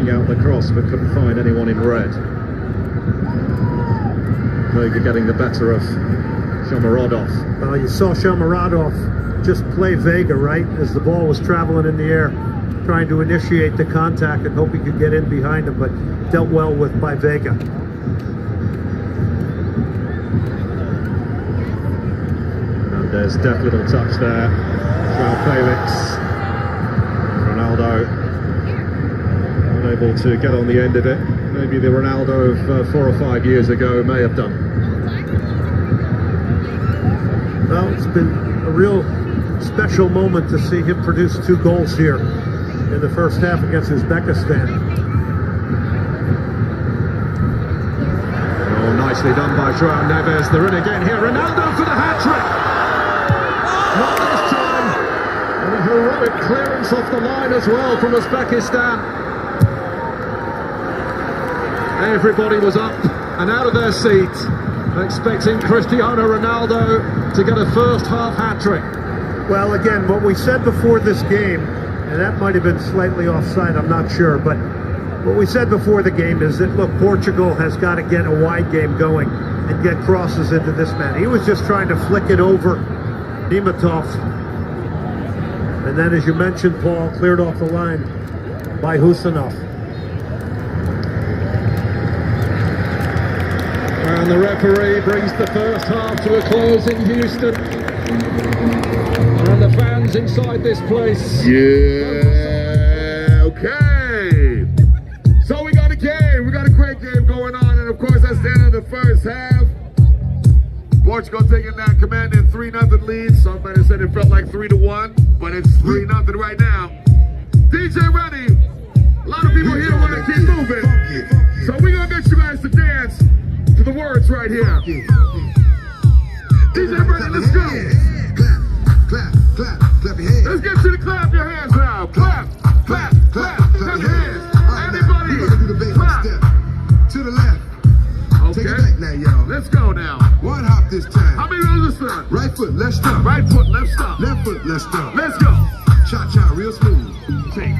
Looking out the cross, but couldn't find anyone in red. Vega getting the better of Shomurodov. Well, you saw Shomurodov just play Vega, right, as the ball was traveling in the air, trying to initiate the contact and hope he could get in behind him, but dealt well with by Vega. And there's deft little touch there. João Felix. Ronaldo unable to get on the end of it. Maybe the Ronaldo of 4 or 5 years ago may have done. Well, it's been a real special moment to see him produce 2 goals here in the first half against Uzbekistan. Oh, nicely done by João Neves. They're in again here. Ronaldo for the hat-trick. Not this time. And a heroic clearance off the line as well from Uzbekistan. Everybody was up and out of their seat, expecting Cristiano Ronaldo to get a first half hat-trick. Well, again, what we said before this game, and that might have been slightly offside, I'm not sure, but what we said before the game is that, look, Portugal has got to get a wide game going and get crosses into this man. He was just trying to flick it over Nematov. And then, as you mentioned, Paul, cleared off the line by Husanov. And the referee brings the first half to a close in Houston. And the fans inside this place. Yeah, okay. So we got a game. We got a great game going on. And of course, that's the end of the first half. Portugal taking that commanding 3-0 lead. Somebody said it felt like 3-1, but it's 3-0 right now. DJ ready. A lot of people here want to keep moving. So we're going to get you guys to dance to the words right here. DJ ready, let's go. Clap, clap, clap your hands. Let's get you to clap your hands now. Clap, clap, clap, clap your hands. Everybody, We're gonna do the baby clap. step. To the left. Take it Okay, back now, y'all. let's go now. One hop this time. How many rows is this? Right foot, left stomp. Right foot, left stomp. Left foot, left stomp. Let's go. Cha-cha, real smooth. Take.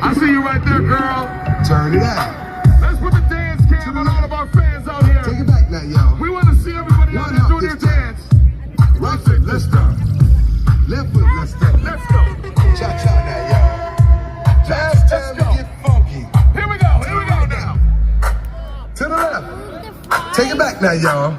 I see you right there, girl. Turn it out. Let's put the dance cam on all of our fans out here. Take it back now, y'all. We want to see everybody out One there hop doing their this time. dance. Right foot, left stomp. Left foot, left stomp. Let's go. Cha-cha now, y'all. Last time to get funky. Here we go now. To the left. Take it back now, y'all.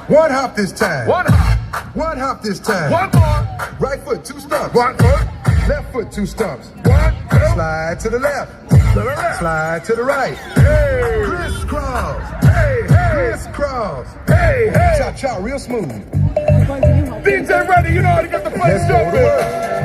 One hop this time. One hop, One hop this time. one more, Right foot, 2 stumps. one foot, Left foot, 2 stumps. one, two, Slide to the left. to the left. Slide to the right. Hey, Crisscross. hey, hey, Crisscross. hey, hey. Cha-cha, real smooth. DJ ready, you know how to get the place Let's go to jumping. work.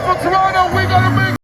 for Toronto. We gotta make.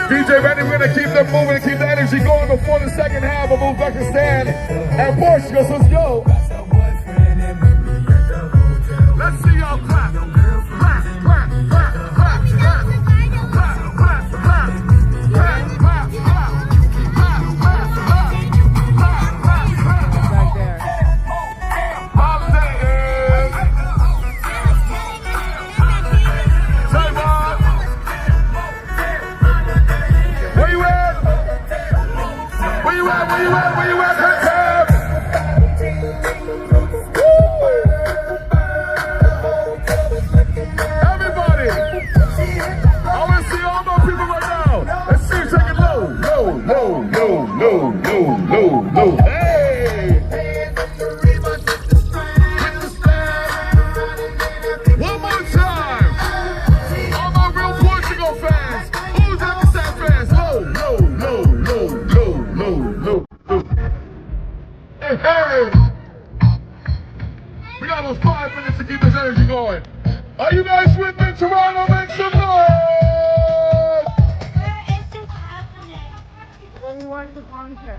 DJ Randy, we're going to keep them moving and keep the energy going before the second half of Uzbekistan and Portugal. So let's go. Let's see y'all clap. Clap, clap, clap, clap, clap, clap, clap, clap, clap, clap, clap, Where you at, everybody, I want to see all those people right now. Let's see you take it low, low, low, low, low, low, low, low. Hey! One more time. All my real Portugal fans, Uzbekistan fans, low, low, low, low, low, low, low. Hey! We got those 5 minutes to keep this energy going. Are you guys with me? Toronto, make some noise! Where is this happening? When we watch the concert.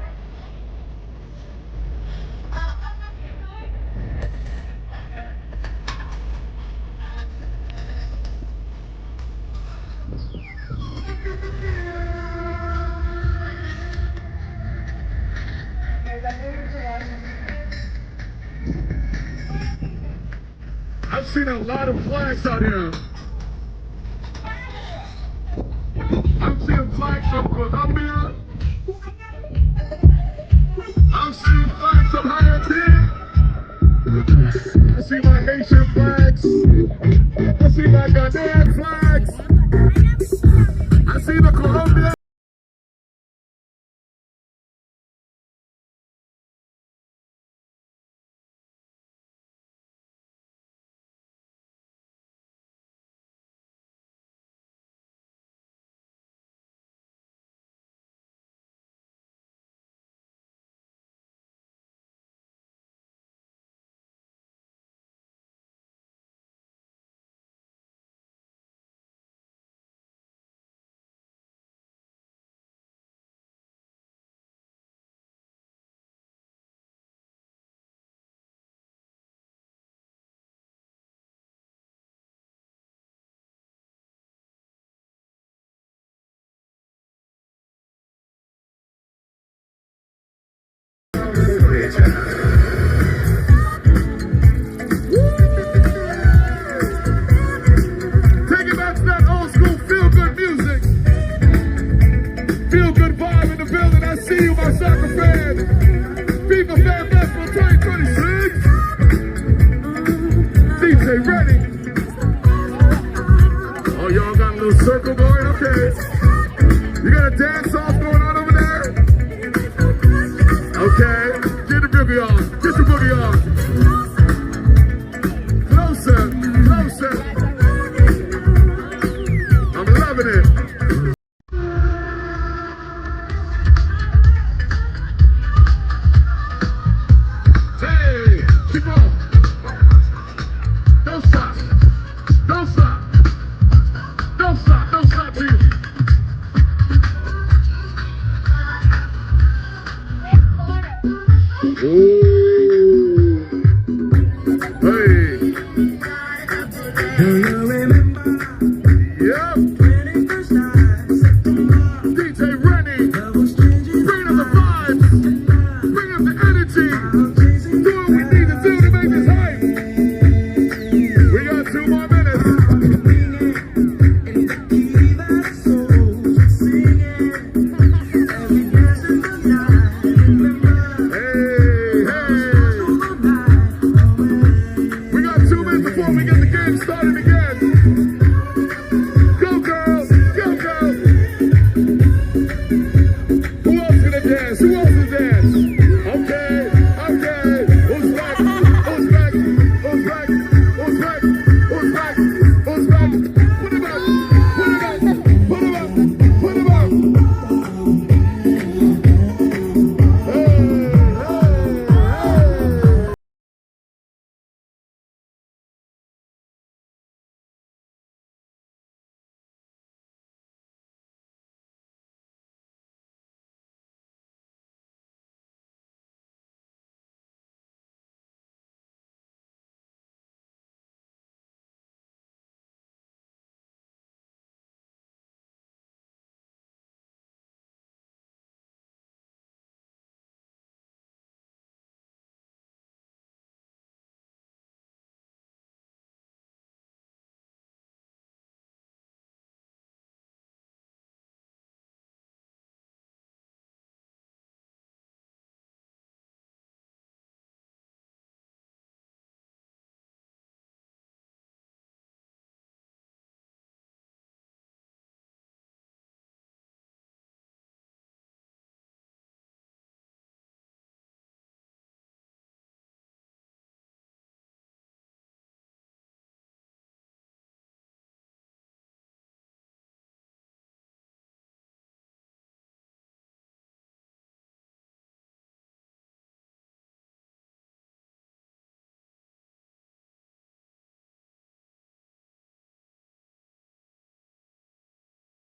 I've seen a lot of flags out here. I'm seeing flags from Colombia. I'm seeing flags from Haiti. I see my Haitian flags. I see my Ghanaian flags. I see the Colombian. Soccer fan, FIFA Fan Festival 2026. DJ ready? Oh, y'all got a little circle going? Okay. You got a dance off going on over there? Okay. Get the boogie on. Get the boogie on. Closer, closer. I'm loving it.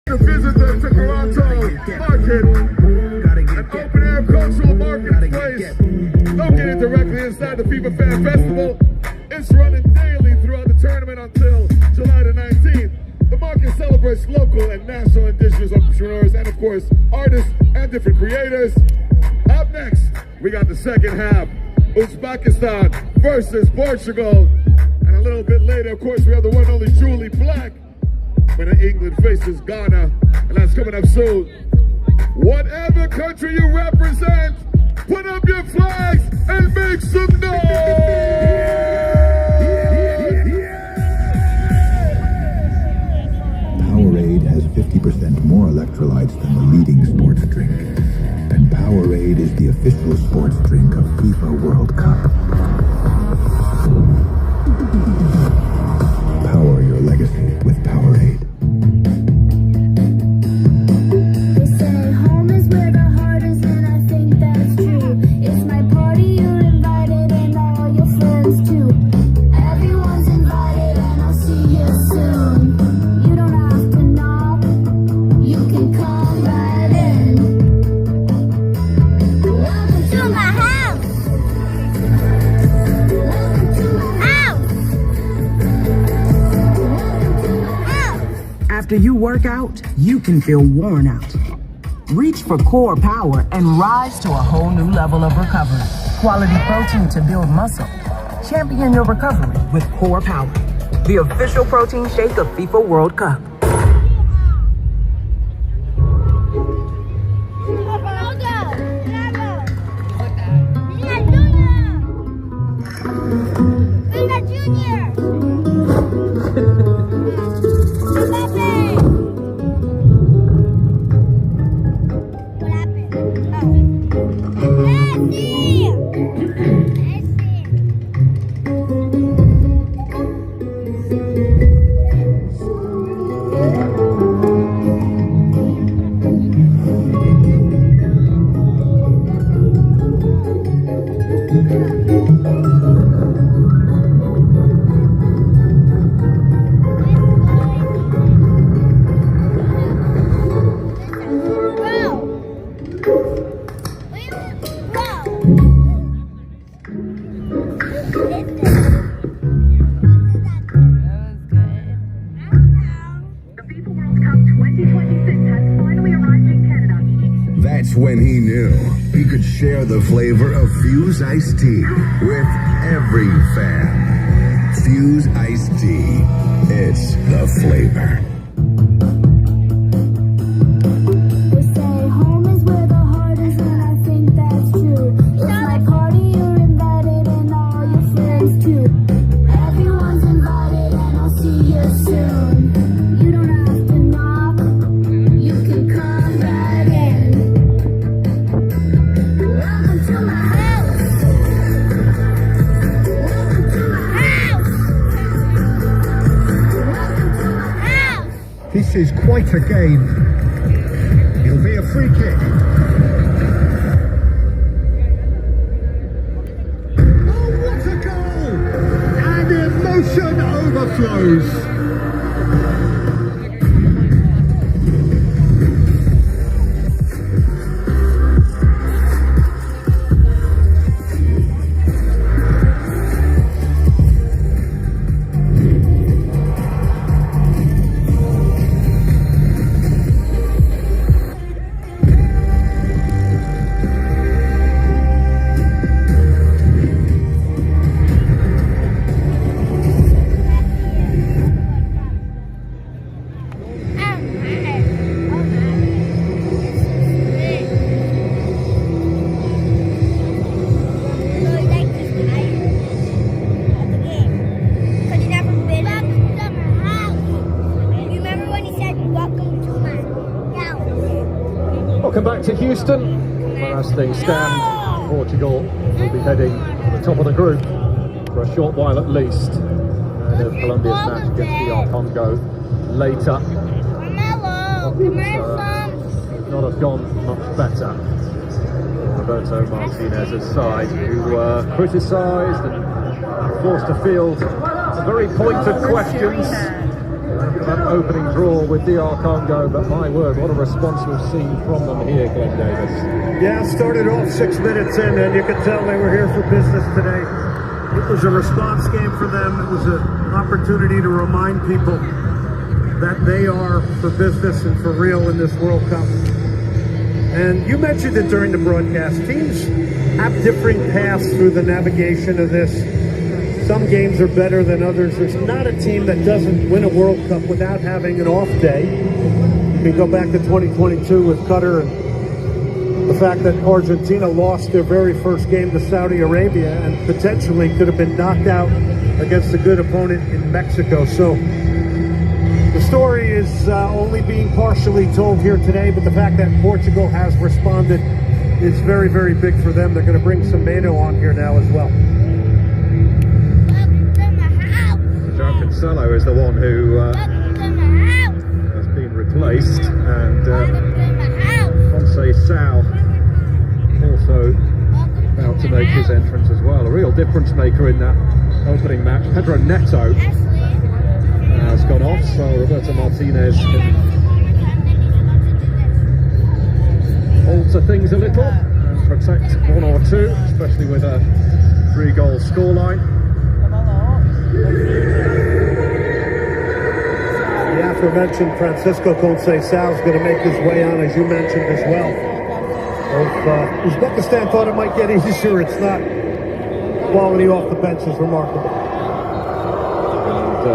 The visitor to Toronto market, an open-air cultural marketplace located directly inside the FIFA Fan Festival. It's running daily throughout the tournament until July the 19th. The market celebrates local and national indigenous entrepreneurs and, of course, artists and different creators. Up next, we got the second half, Uzbekistan versus Portugal. And a little bit later, of course, we have the one and only Julie Black when England faces Ghana, and that's coming up soon. Whatever country you represent, put up your flags and make some noise! Powerade has 50% more electrolytes than the leading sports drink. And Powerade is the official sports drink of FIFA World Cup. Power your legacy with Powerade. They say home is where the heart is, and I think that's true. It's my party, you're invited, and all your friends too. Everyone's invited, and I'll see you soon. You don't have to knock, you can come right in. Welcome to my house. Welcome to my house. After you work out, you can feel worn out. Reach for core power and rise to a whole new level of recovery. Quality protein to build muscle. Champion your recovery with Core Power, the official protein shake of FIFA World Cup. That's when he knew he could share the flavor of Fuse Iced Tea with every fan. Fuse Iced Tea, it's the flavor. They say home is where the heart is, and I think that's true. It's my party, you're invited, and all your friends too. Everyone's invited, and I'll see you soon. You don't have to knock, you can come right in. Welcome to my house. Welcome to my house. Welcome to my house. This is quite a game. It'll be a free kick. Oh, what a goal! And emotion overflows. Welcome back to Houston, where as things stand, Portugal will be heading to the top of the group for a short while at least, ahead of Colombia's match against DR Congo later. Could not have gone much better. Roberto Martinez's side, who were criticised and forced to field some very pointed questions that opening draw with DR Congo, but my word, what a response we've seen from them here, Glenn Davis. Yeah, started off 6 minutes in, and you could tell they were here for business today. It was a response game for them. It was an opportunity to remind people that they are for business and for real in this World Cup. And you mentioned it during the broadcast. Teams have differing paths through the navigation of this. Some games are better than others. There's not a team that doesn't win a World Cup without having an off day. You can go back to 2022 with Qatar and the fact that Argentina lost their very first game to Saudi Arabia and potentially could have been knocked out against a good opponent in Mexico. So the story is only being partially told here today, but the fact that Portugal has responded is very, very big for them. They're going to bring some Mano on here now as well. João Cancelo is the one who has been replaced, and Conceição also about to make his entrance as well. A real difference maker in that opening match. Pedro Neto has gone off, so Roberto Martinez can alter things a little and protect one or two, especially with a 3-goal scoreline. The aforementioned Francisco Conceição is going to make his way on, as you mentioned as well. Uzbekistan thought it might get easier. It's not. Quality off the bench is remarkable. And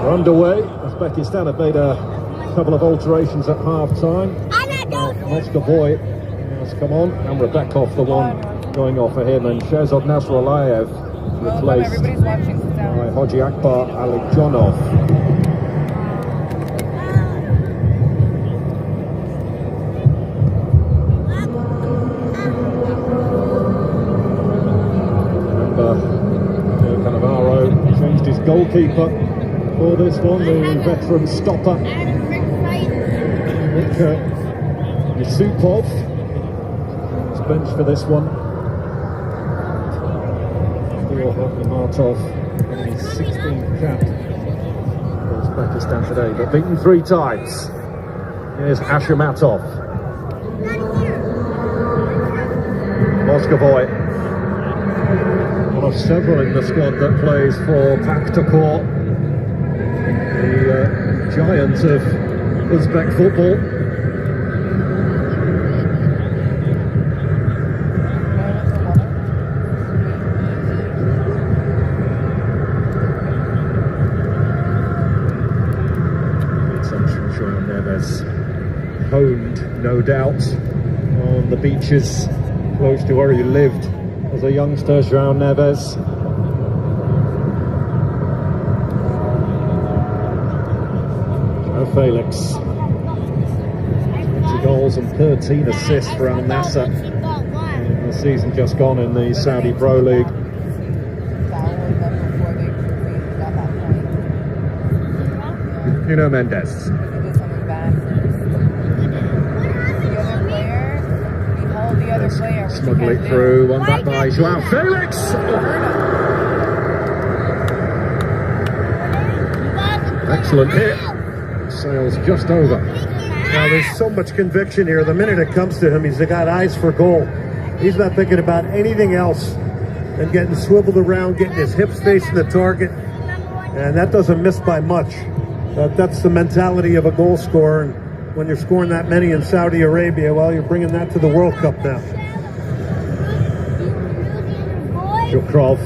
we're underway. Uzbekistan have made a couple of alterations at half-time. Moskovoy has come on, and Rebekov, the one going off for him, and Shehzad Nasrallayev replaced by Hoji Akbar Alijonov. Cannavaro changed his goalkeeper for this one, the veteran stopper Yusupov is benched for this one. Martov getting his 16th cap for Uzbekistan today, but beaten 3 times. Here's Ashamatov. Moskovoy, one of several in the squad that plays for Paktakor, the giant of Uzbek football. Honed, no doubt, on the beaches close to where he lived as a youngster, João Neves. João Felix, 20 goals and 13 assists for Al Nassr in the season just gone in the Saudi Pro League. Nuno Mendes. Smuggle it through, one back by João Felix. Excellent hit. Sails just over. Now there's so much conviction here. The minute it comes to him, he's got eyes for goal. He's not thinking about anything else than getting swiveled around, getting his hips facing the target, and that doesn't miss by much. That's the mentality of a goal scorer, and when you're scoring that many in Saudi Arabia, well, you're bringing that to the World Cup now. Zhukrov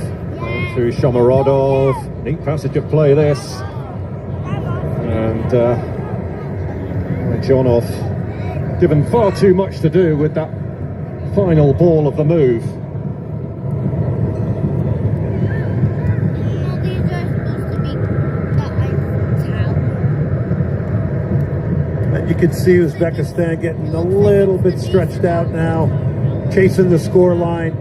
to Shomorodov. Neat passage of play this. And Jonov given far too much to do with that final ball of the move. And you can see Uzbekistan getting a little bit stretched out now, chasing the score line.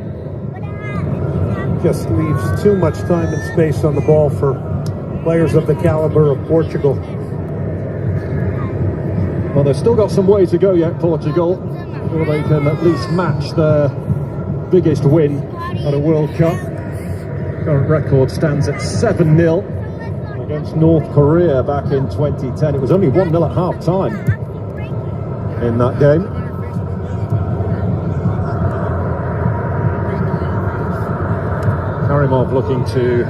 Just leaves too much time and space on the ball for players of the caliber of Portugal. Well, they've still got some way to go yet, Portugal, before they can at least match their biggest win at a World Cup. Current record stands at 7-0. against North Korea back in 2010. It was only 1-0 at half-time in that game. Karimov looking to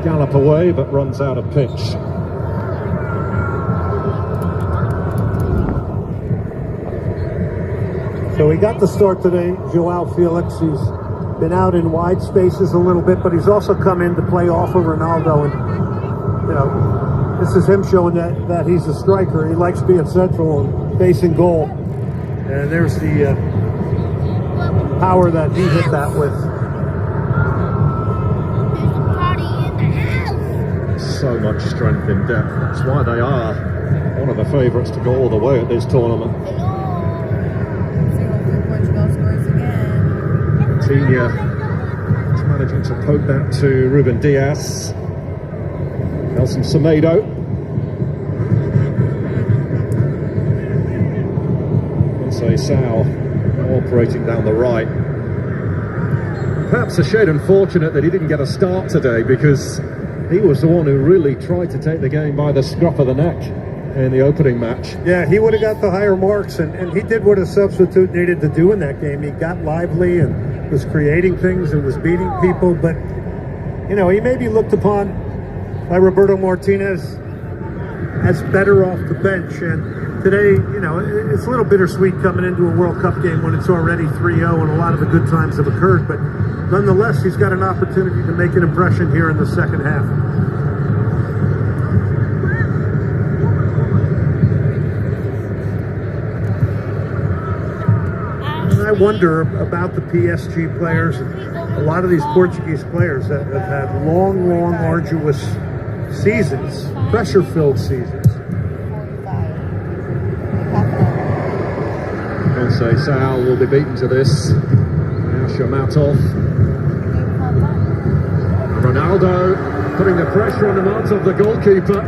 gallop away, but runs out of pitch. So he got the start today, Joao Felix. He's been out in wide spaces a little bit, but he's also come in to play off of Ronaldo. And, you know, this is him showing that he's a striker. He likes being central and facing goal. And there's the power that he hit that with. So much strength in depth. That's why they are one of the favourites to go all the way at this tournament. Tina is managing to poke that to Ruben Diaz. Nelson Semedo. Sao operating down the right. Perhaps a shade unfortunate that he didn't get a start today, because he was the one who really tried to take the game by the scruff of the neck in the opening match. Yeah, he would have got the higher marks, and he did what a substitute needed to do in that game. He got lively and was creating things and was beating people, but, you know, he may be looked upon by Roberto Martinez as better off the bench. And today, you know, it's a little bittersweet coming into a World Cup game when it's already 3-0 and a lot of the good times have occurred, but nonetheless, he's got an opportunity to make an impression here in the second half. And I wonder about the PSG players, a lot of these Portuguese players that have had long, arduous seasons, pressure-filled seasons. Sao will be beaten to this. Shamatov. Ronaldo putting the pressure on the Martov, the goalkeeper,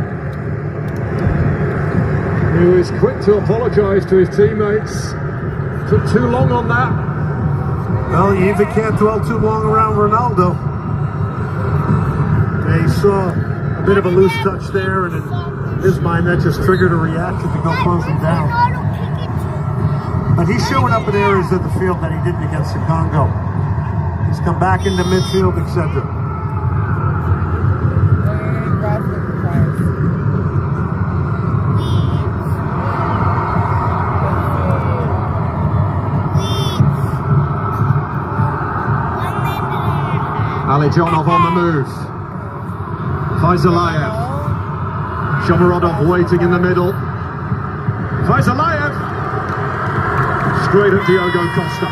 who is quick to apologise to his teammates. Took too long on that. Well, you even can't dwell too long around Ronaldo. He saw a bit of a loose touch there, and in his mind that just triggered a reaction to go close him down. But he's showing up in areas of the field that he didn't against the Congo. He's come back into midfield, etc. Alijonov on the move. Faizalayev. Shomorodov waiting in the middle. Faizalayev. Straight at Diogo Costa.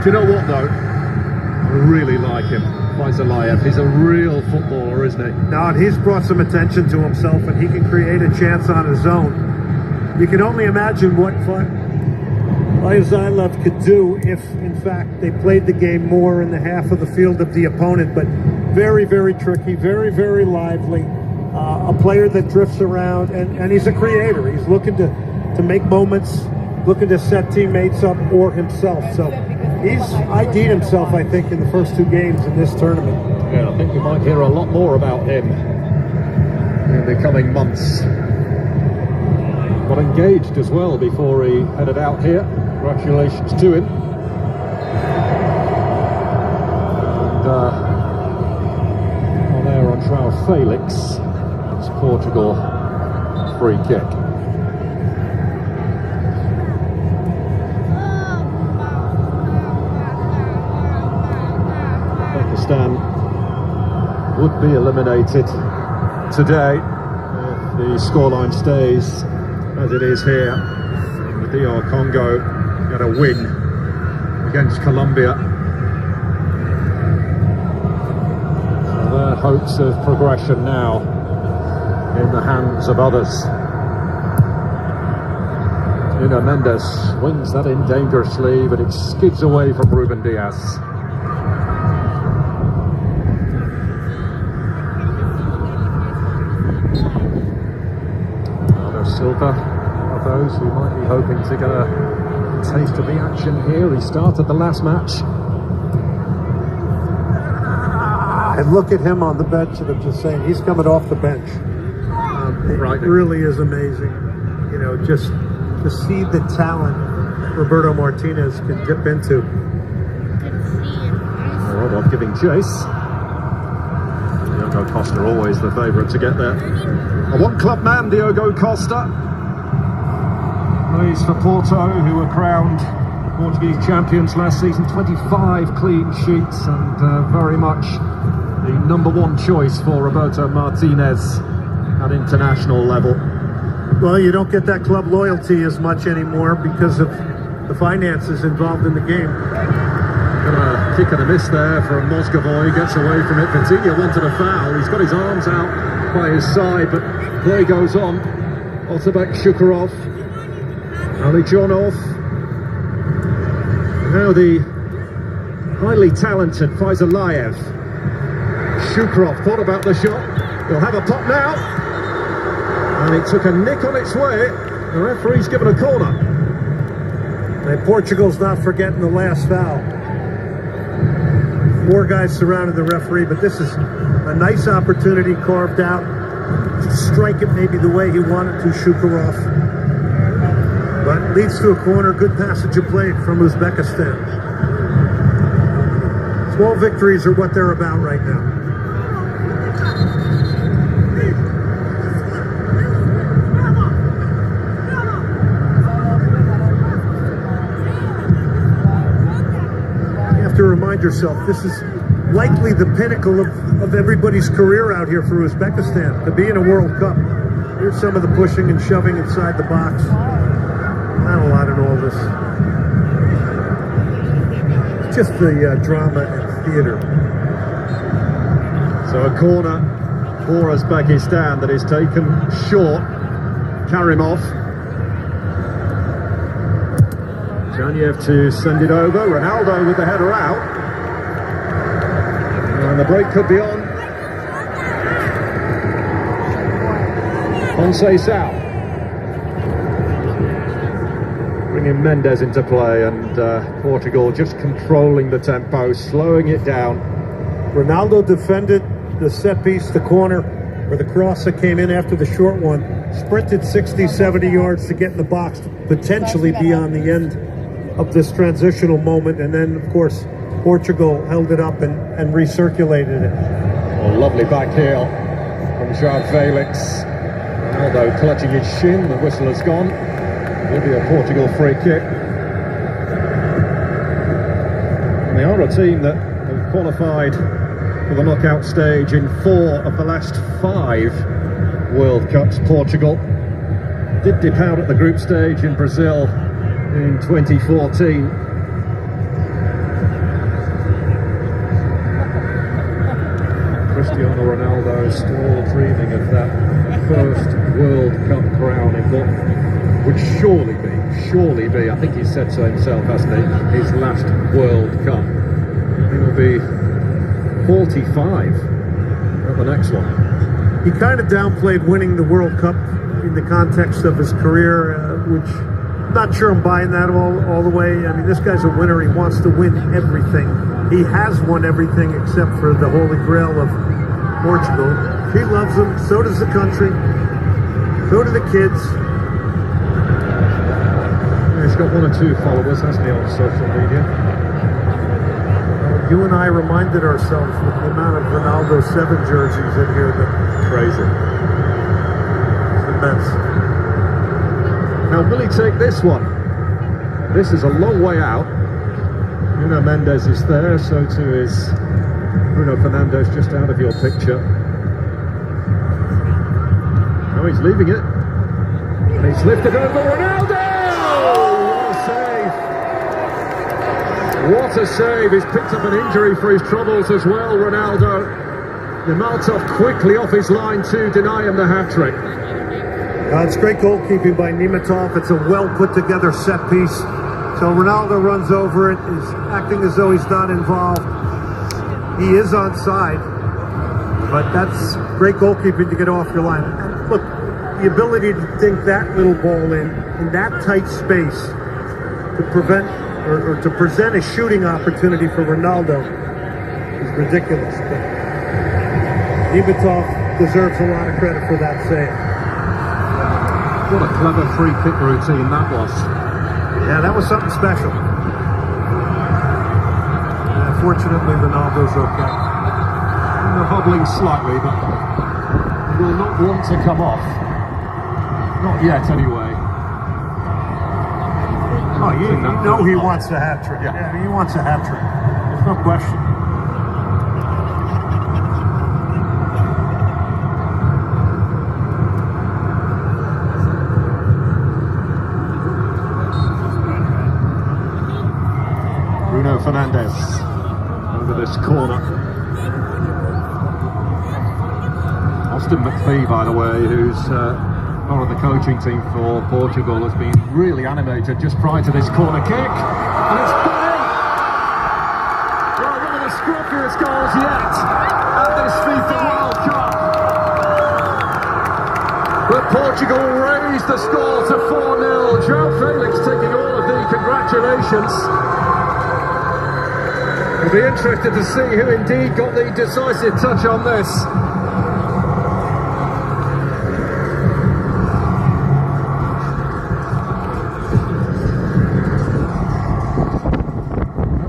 Do you know what though? I really like him, Faizalayev. He's a real footballer, isn't he? No, and he's brought some attention to himself, and he can create a chance on his own. You can only imagine what Faizalayev could do if, in fact, they played the game more in the half of the field of the opponent. But very, very tricky, very, very lively. A player that drifts around, and he's a creator. He's looking to make moments, looking to set teammates up or himself. So he's ID'd himself, I think, in the first two games in this tournament. Yeah, I think we might hear a lot more about him in the coming months. Got engaged as well before he headed out here. Congratulations to him. And on there on Joao Felix, it's Portugal free kick. Would be eliminated today if the scoreline stays as it is here. The DR Congo got a win against Colombia. So their hopes of progression now in the hands of others. Nuno Mendes wins that in dangerously, but it skids away from Ruben Diaz. Silva, one of those who might be hoping to get a taste of the action here. He started the last match. And look at him on the bench, and I'm just saying, he's coming off the bench. It really is amazing, you know, just to see the talent Roberto Martinez can dip into. Rodolph giving chase. Diogo Costa always the favourite to get there. A one-club man, Diogo Costa. Plays for Porto, who were crowned Portuguese champions last season. 25 clean sheets, and very much the #1 choice for Roberto Martinez at international level. Well, you don't get that club loyalty as much anymore because of the finances involved in the game. Got a kick and a miss there from Moscovoy, gets away from it. Vitinha wanted a foul. He's got his arms out by his side, but play goes on. Otabek Shukurov, Alijonov. Now the highly talented Faizalayev. Shukurov thought about the shot. He'll have a pop now. And it took a nick on its way. The referee's given a corner. And Portugal's not forgetting the last foul. 4 guys surrounded the referee, but this is a nice opportunity carved out to strike it maybe the way he wanted to, Shukurov. But leads to a corner, good passage of play from Uzbekistan. Small victories are what they're about right now. To remind yourself, this is likely the pinnacle of everybody's career out here for Uzbekistan, to be in a World Cup. Here's some of the pushing and shoving inside the box. Not a lot in all this. Just the drama and theater. So a corner for Uzbekistan that is taken short. Karimov. Janiev to send it over. Ronaldo with the header out. And the break could be on. Conceição. Bringing Mendes into play, and Portugal just controlling the tempo, slowing it down. Ronaldo defended the set piece, the corner, where the cross that came in after the short one. Sprinted 60, 70 yards to get in the box, to potentially be on the end of this transitional moment, and then of course Portugal held it up and recirculated it. Oh, lovely back heel from João Felix. Ronaldo clutching his shin, the whistle has gone. Will be a Portugal free kick. And they are a team that have qualified for the knockout stage in 4 of the last 5 World Cups. Portugal did dip out at the group stage in Brazil in 2014. Cristiano Ronaldo is still dreaming of that first World Cup crown in what would surely be, I think he said so himself, hasn't he, his last World Cup. He will be 45 at the next one. He kind of downplayed winning the World Cup in the context of his career, which I'm not sure I'm buying that all the way. I mean, this guy's a winner. He wants to win everything. He has won everything except for the Holy Grail of Portugal. He loves them. So does the country. So do the kids. He's got 1 or 2 followers, hasn't he, on social media? You and I reminded ourselves with the amount of Ronaldo 7 jerseys in here that crazy. It's immense. Now, will he take this one? This is a long way out. Nuno Mendes is there, so too is Bruno Fernandes, just out of your picture. Now he's leaving it. And he's lifted over Ronaldo! What a save. He's picked up an injury for his troubles as well, Ronaldo. Nematov quickly off his line to deny him the hat-trick. It's great goalkeeping by Nematov. It's a well put together set piece. So Ronaldo runs over it, is acting as though he's not involved. He is onside, but that's great goalkeeping to get off your line. And look, the ability to dink that little ball in that tight space to prevent or to present a shooting opportunity for Ronaldo is ridiculous. But Dimitrov deserves a lot of credit for that save. What a clever free kick routine that was. Yeah, that was something special. Fortunately, Ronaldo's okay. Hobbling slightly, but will not want to come off. Not yet, anyway. Oh, you know he wants a hat trick. Yeah, he wants a hat trick. There's no question. Bruno Fernandes over this corner. Austin McPhee, by the way, who's part of the coaching team for Portugal, has been really animated just prior to this corner kick. And it's put in! Well, one of the scruffiest goals yet at this FIFA World Cup. But Portugal raised the score to 4-0. João Felix taking all of the congratulations. We'll be interested to see who indeed got the decisive touch on this.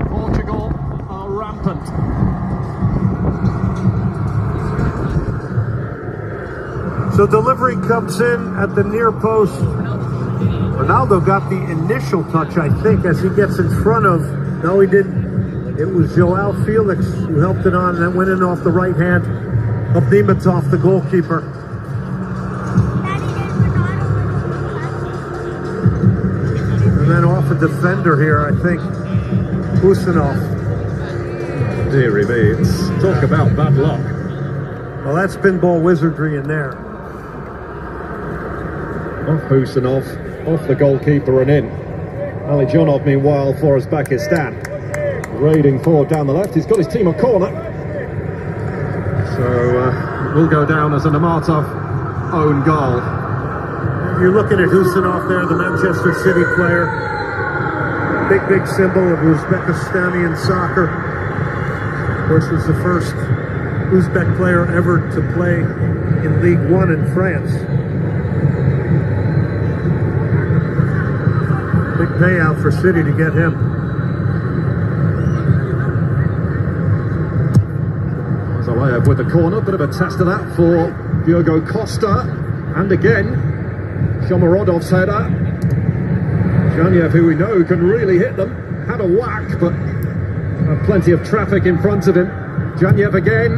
Portugal are rampant. So delivery comes in at the near post. Ronaldo got the initial touch, I think, as he gets in front of... No, he didn't. It was João Felix who helped it on, and then went in off the right hand of Dimitrov, the goalkeeper. And then off a defender here, I think, Husinov. Deary me, it's talk about bad luck. Well, that's pinball wizardry in there. Off Husinov, off the goalkeeper and in. Alijonov, meanwhile, for Uzbekistan. Raiding forward down the left. He's got his team a corner. So it will go down as a Namatov own goal. You're looking at Husinov there, the Manchester City player. Big symbol of Uzbekistani soccer. Of course, was the first Uzbek player ever to play in League One in France. Big payout for City to get him. Zalaev with the corner, bit of a test of that for Diogo Costa. And again, Shomorodov's header. Janiev, who we know can really hit them, had a whack, but plenty of traffic in front of him. Janiev again,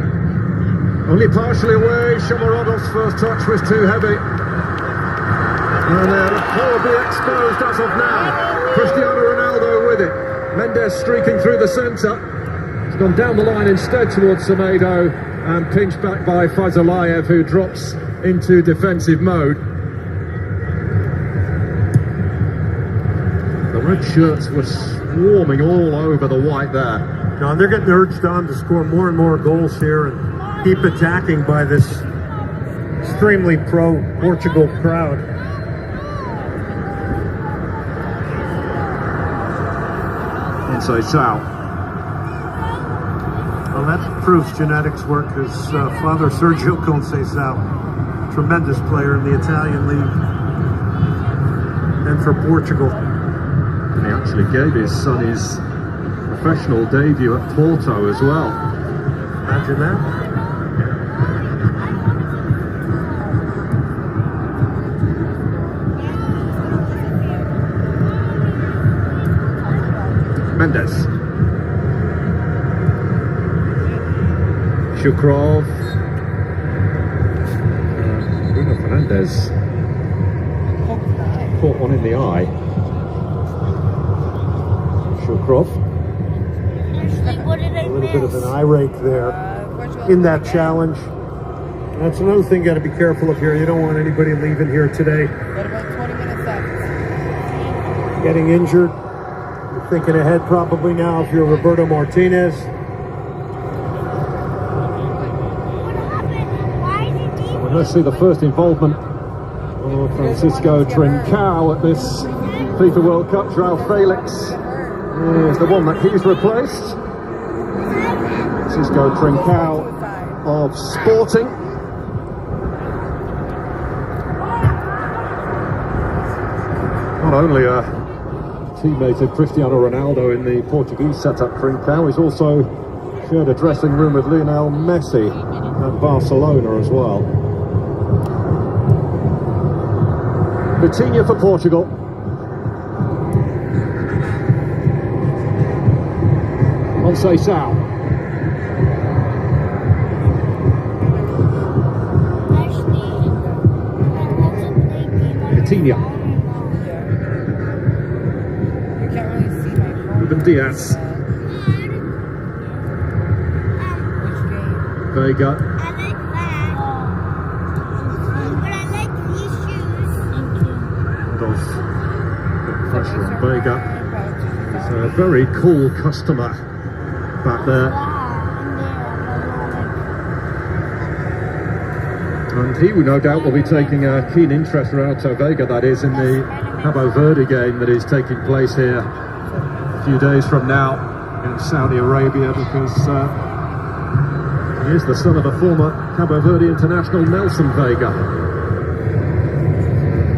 only partially away. Shomorodov's first touch was too heavy. And they're horribly exposed as of now. Cristiano Ronaldo with it. Mendes streaking through the centre. It's gone down the line instead towards Semedo and pinched back by Fazalaev, who drops into defensive mode. The red shirts were swarming all over the white there. No, they're getting urged on to score more and more goals here and keep attacking by this extremely pro-Portugal crowd. Inside Sal. Well, that proves genetics work. His father, Sergio Conceição, tremendous player in the Italian league and for Portugal. And he actually gave his son his professional debut at Porto as well. Imagine that. Mendes. Shukrov. Bruno Fernandes caught one in the eye. Shukrov. A little bit of an eye rake there in that challenge. That's another thing you got to be careful of here. You don't want anybody leaving here today getting injured. You're thinking ahead probably now if you're Roberto Martinez. Let's see the first involvement of Francisco Trincao at this FIFA World Cup. João Felix is the one that he's replaced. Francisco Trincao of Sporting. Not only a teammate of Cristiano Ronaldo in the Portuguese setup, Trincao, he's also shared a dressing room with Lionel Messi at Barcelona as well. Vitinha for Portugal. Conceição. Vitinha. Ruben Diaz. Vega. Pressure on Vega. He's a very cool customer back there. And he, no doubt, will be taking a keen interest, Renato Vega, that is, in the Cabo Verde game that is taking place here a few days from now in Saudi Arabia, because he is the son of the former Cabo Verde international Nelson Vega.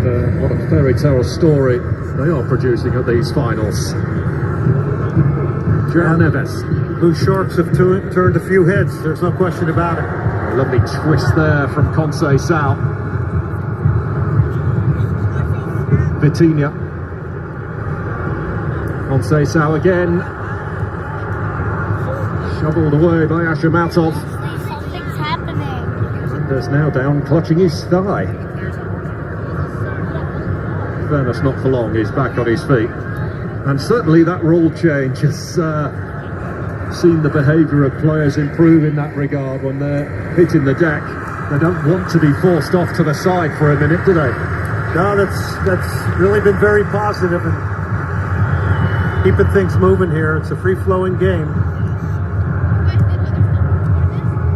And what a fairy tale story they are producing at these finals. João Neves. Blue Sharks have turned a few heads, there's no question about it. A lovely twist there from Conceição. Vitinha. Conceição again. Shoveled away by Ashamatov. Something's happening. Mendes now down, clutching his thigh. Fairness, not for long, he's back on his feet. And certainly that rule change has seen the behaviour of players improve in that regard. When they're hitting the deck, they don't want to be forced off to the side for a minute, do they? No, that's really been very positive and keeping things moving here. It's a free-flowing game.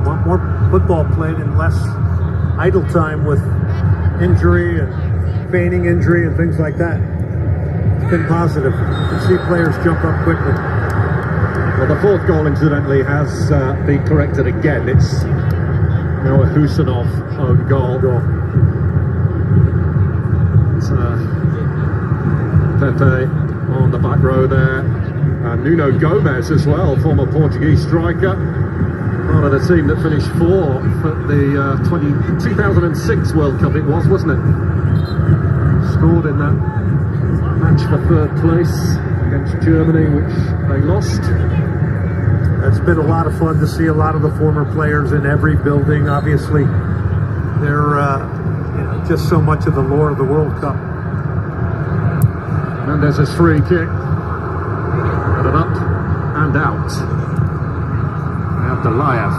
Want more football played and less idle time with injury and feigning injury and things like that. It's been positive. You can see players jump up quickly. Well, the fourth goal, incidentally, has been corrected again. It's now a Husanov own goal. It's Pepe on the back row there. And Nuno Gomes as well, former Portuguese striker. Part of the team that finished fourth at the 2006 World Cup it was, wasn't it? Scored in that match for third place against Germany, which they lost. It's been a lot of fun to see a lot of the former players in every building. Obviously, they're just so much of the lore of the World Cup. Mendes' free kick. Got it up and out. Abdullayev.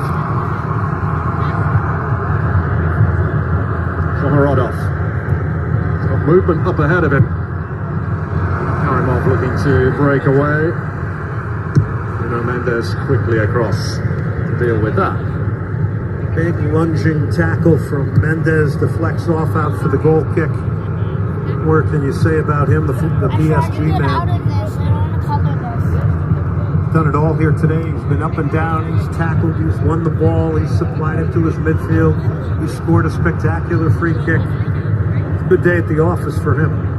Shomorodov. He's got movement up ahead of him. Karimov looking to break away. Mendes quickly across to deal with that. Big lunging tackle from Mendes, deflects off out for the goal kick. What can you say about him, the PSG man? Done it all here today. He's been up and down, he's tackled, he's won the ball, he's supplied it to his midfield, he scored a spectacular free kick. It's a good day at the office for him.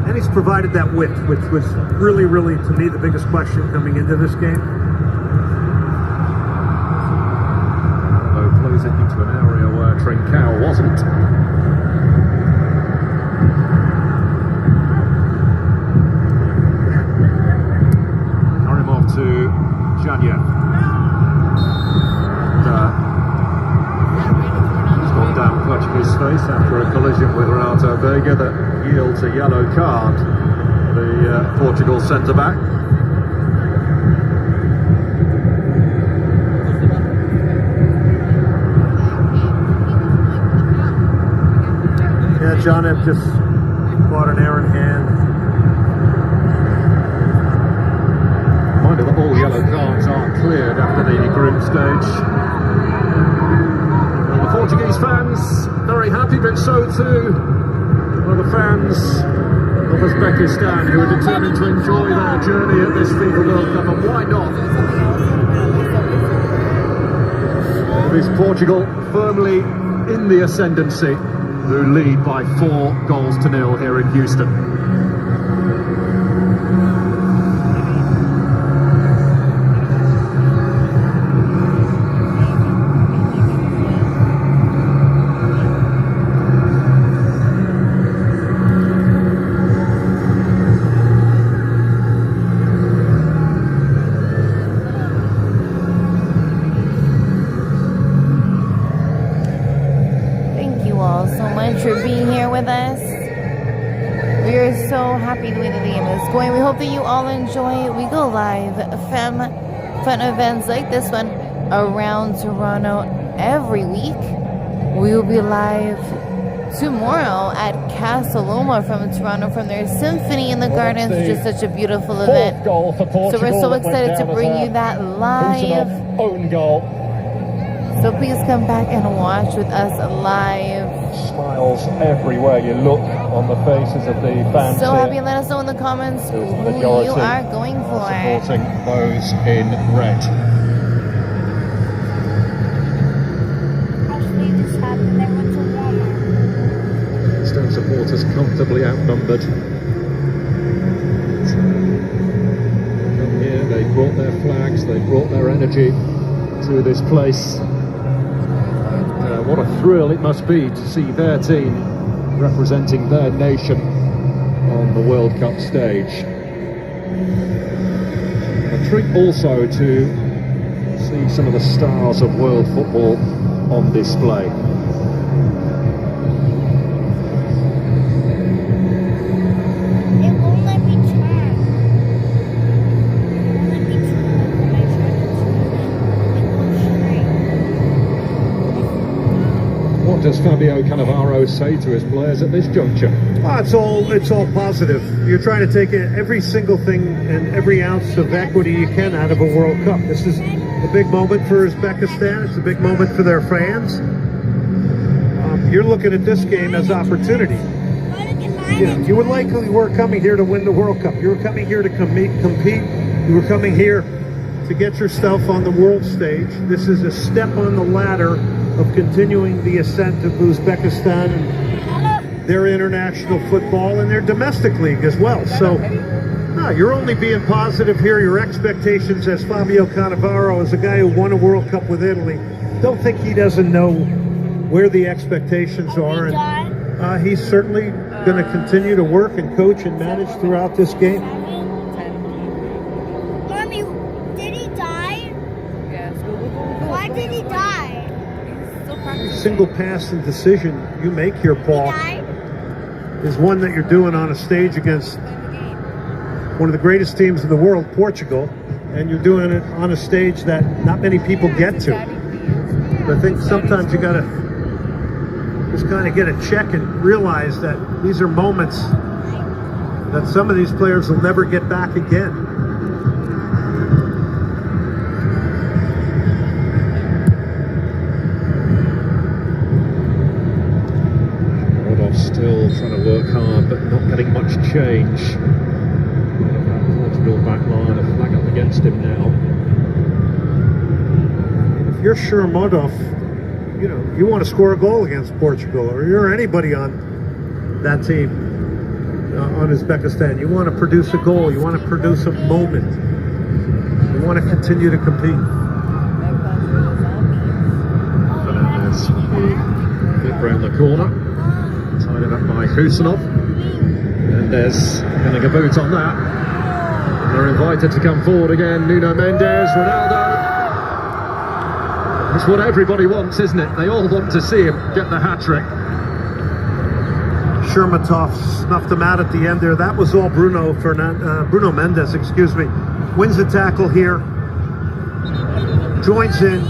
And he's provided that width, which was really, really, to me, the biggest question coming into this game. Although plays it into an area where Trincao wasn't. Karimov to Janya. He's gone down clutching his face after a collision with Renato Vega that yields a yellow card. The Portugal centre-back. Yeah, John had just caught an errant hand. Mind you that all yellow cards are cleared after the group stage. Well, the Portuguese fans very happy, but so too are the fans of Uzbekistan, who are determined to enjoy their journey at this FIFA World Cup, and why not? It is Portugal firmly in the ascendancy, who lead by 4-0 here in Houston. For being here with us. We are so happy the way the game is going. We hope that you all enjoy it. We go live fun events like this one around Toronto every week. We will be live tomorrow at Casa Loma from Toronto from their Symphony in the Gardens, which is such a beautiful event. So we're so excited to bring you that live. Own goal. So please come back and watch with us live. Smiles everywhere you look on the faces of the fans. So happy, let us know in the comments who you are going for. Supporting those in red. Uzbekistan supporters comfortably outnumbered. Come here, they brought their flags, they brought their energy to this place. What a thrill it must be to see their team representing their nation on the World Cup stage. A treat also to see some of the stars of world football on display. What does Fabio Cannavaro say to his players at this juncture? It's all positive. You're trying to take every single thing and every ounce of equity you can out of a World Cup. This is a big moment for Uzbekistan. It's a big moment for their fans. You're looking at this game as opportunity. You would likely were coming here to win the World Cup. You were coming here to compete. You were coming here to get yourself on the world stage. This is a step on the ladder of continuing the ascent of Uzbekistan and their international football and their domestic league as well. So you're only being positive here. Your expectations, as Fabio Cannavaro, as a guy who won a World Cup with Italy, don't think he doesn't know where the expectations are. And he's certainly going to continue to work and coach and manage throughout this game. Mommy, did he die? Yes. Why did he die? Every single pass and decision you make here, Paul, is one that you're doing on a stage against one of the greatest teams in the world, Portugal, and you're doing it on a stage that not many people get to. But I think sometimes you got to just kind of get a check and realize that these are moments that some of these players will never get back again. Still trying to work hard, but not getting much change. Portugal back line, a flag up against him now. If you're Shermodov, you want to score a goal against Portugal, or you're anybody on that team, on Uzbekistan. You want to produce a goal. You want to produce a moment. You want to continue to compete. Fernandez flip round the corner. Tied it up by Husanov. And there's getting a boot on that. And they're invited to come forward again. Nuno Mendes, Ronaldo. It's what everybody wants, isn't it? They all want to see him get the hat-trick. Shermatov snuffed him out at the end there. That was all Bruno Mendes, excuse me. Wins the tackle here. Joins in.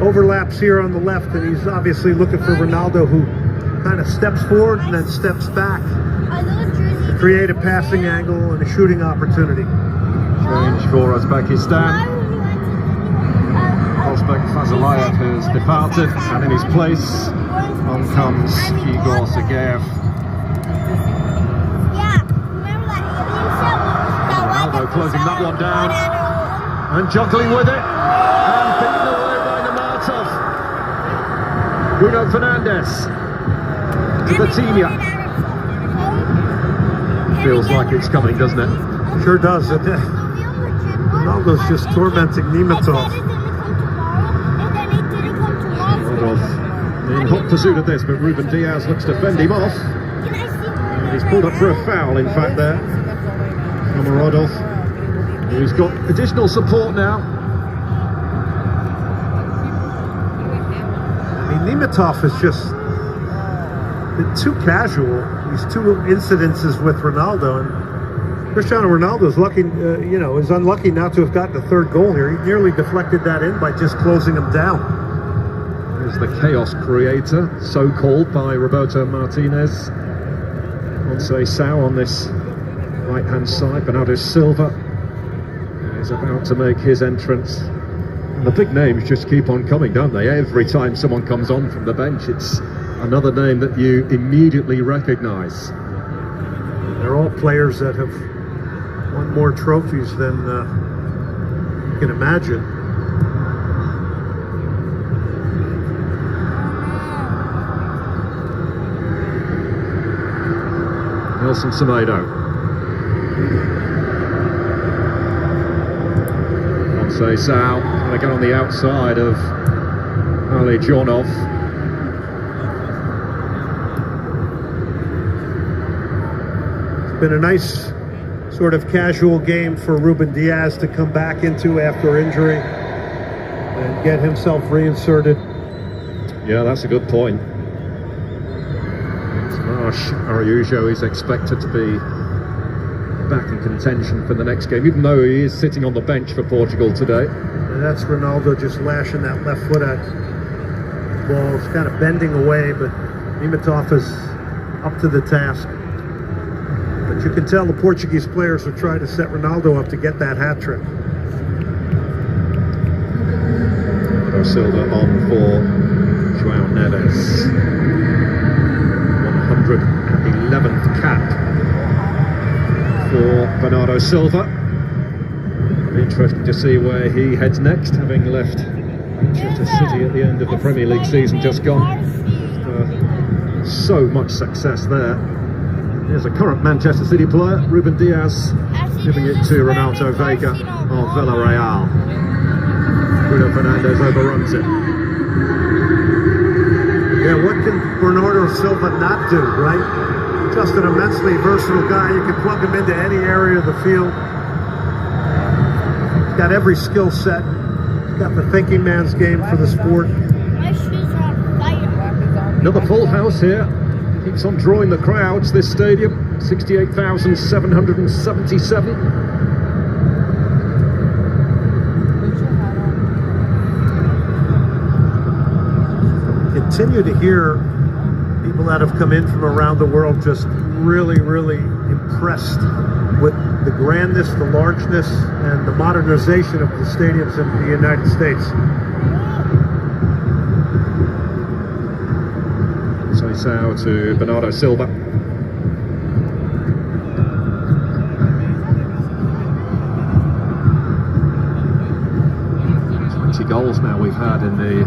Overlaps here on the left, and he's obviously looking for Ronaldo, who kind of steps forward and then steps back to create a passing angle and a shooting opportunity. Change for Uzbekistan. Ozbek Fazalayev has departed, and in his place on comes Igor Sergeyev. Ronaldo closing that one down and juggling with it and beaten away by Namatov. Bruno Fernandes to Vitinha. Feels like it's coming, doesn't it? Sure does. Ronaldo's just tormenting Nemitov. In hot pursuit of this, but Ruben Diaz looks to fend him off. And he's pulled up for a foul, in fact, there. Shomurodov, who's got additional support now. I mean, Nemitov is just been too casual. These two incidences with Ronaldo, and Cristiano Ronaldo's lucky, is unlucky not to have gotten the third goal here. He nearly deflected that in by just closing him down. There's the chaos creator, so-called by Roberto Martinez. Sao on this right-hand side. Bernardo Silva is about to make his entrance. And the big names just keep on coming, don't they? Every time someone comes on from the bench, it's another name that you immediately recognise. They're all players that have won more trophies than you can imagine. Nelson Semedo. Sao trying to get on the outside of Ali Jonov. It's been a nice sort of casual game for Ruben Diaz to come back into after injury and get himself reinserted. Yeah, that's a good point. Tomáš Araujo is expected to be back in contention for the next game, even though he is sitting on the bench for Portugal today. And that's Ronaldo just lashing that left foot at the ball. It's kind of bending away, but Nemitov is up to the task. But you can tell the Portuguese players are trying to set Ronaldo up to get that hat trick. Silva on for João Neves. 111th cap for Bernardo Silva. Interesting to see where he heads next, having left Manchester City at the end of the Premier League season just gone. So much success there. Here's a current Manchester City player, Ruben Diaz, giving it to Ronaldo Vega of Villarreal. Bruno Fernandes overruns it. Yeah, what can Bernardo Silva not do, right? Just an immensely versatile guy. You can plug him into any area of the field. He's got every skill set. He's got the thinking man's game for the sport. Another full house here. Keeps on drawing the crowds, this stadium. 68,777. Continue to hear people that have come in from around the world just really, really impressed with the grandness, the largeness, and the modernization of the stadiums in the United States. Sao to Bernardo Silva. 20 goals now we've had in the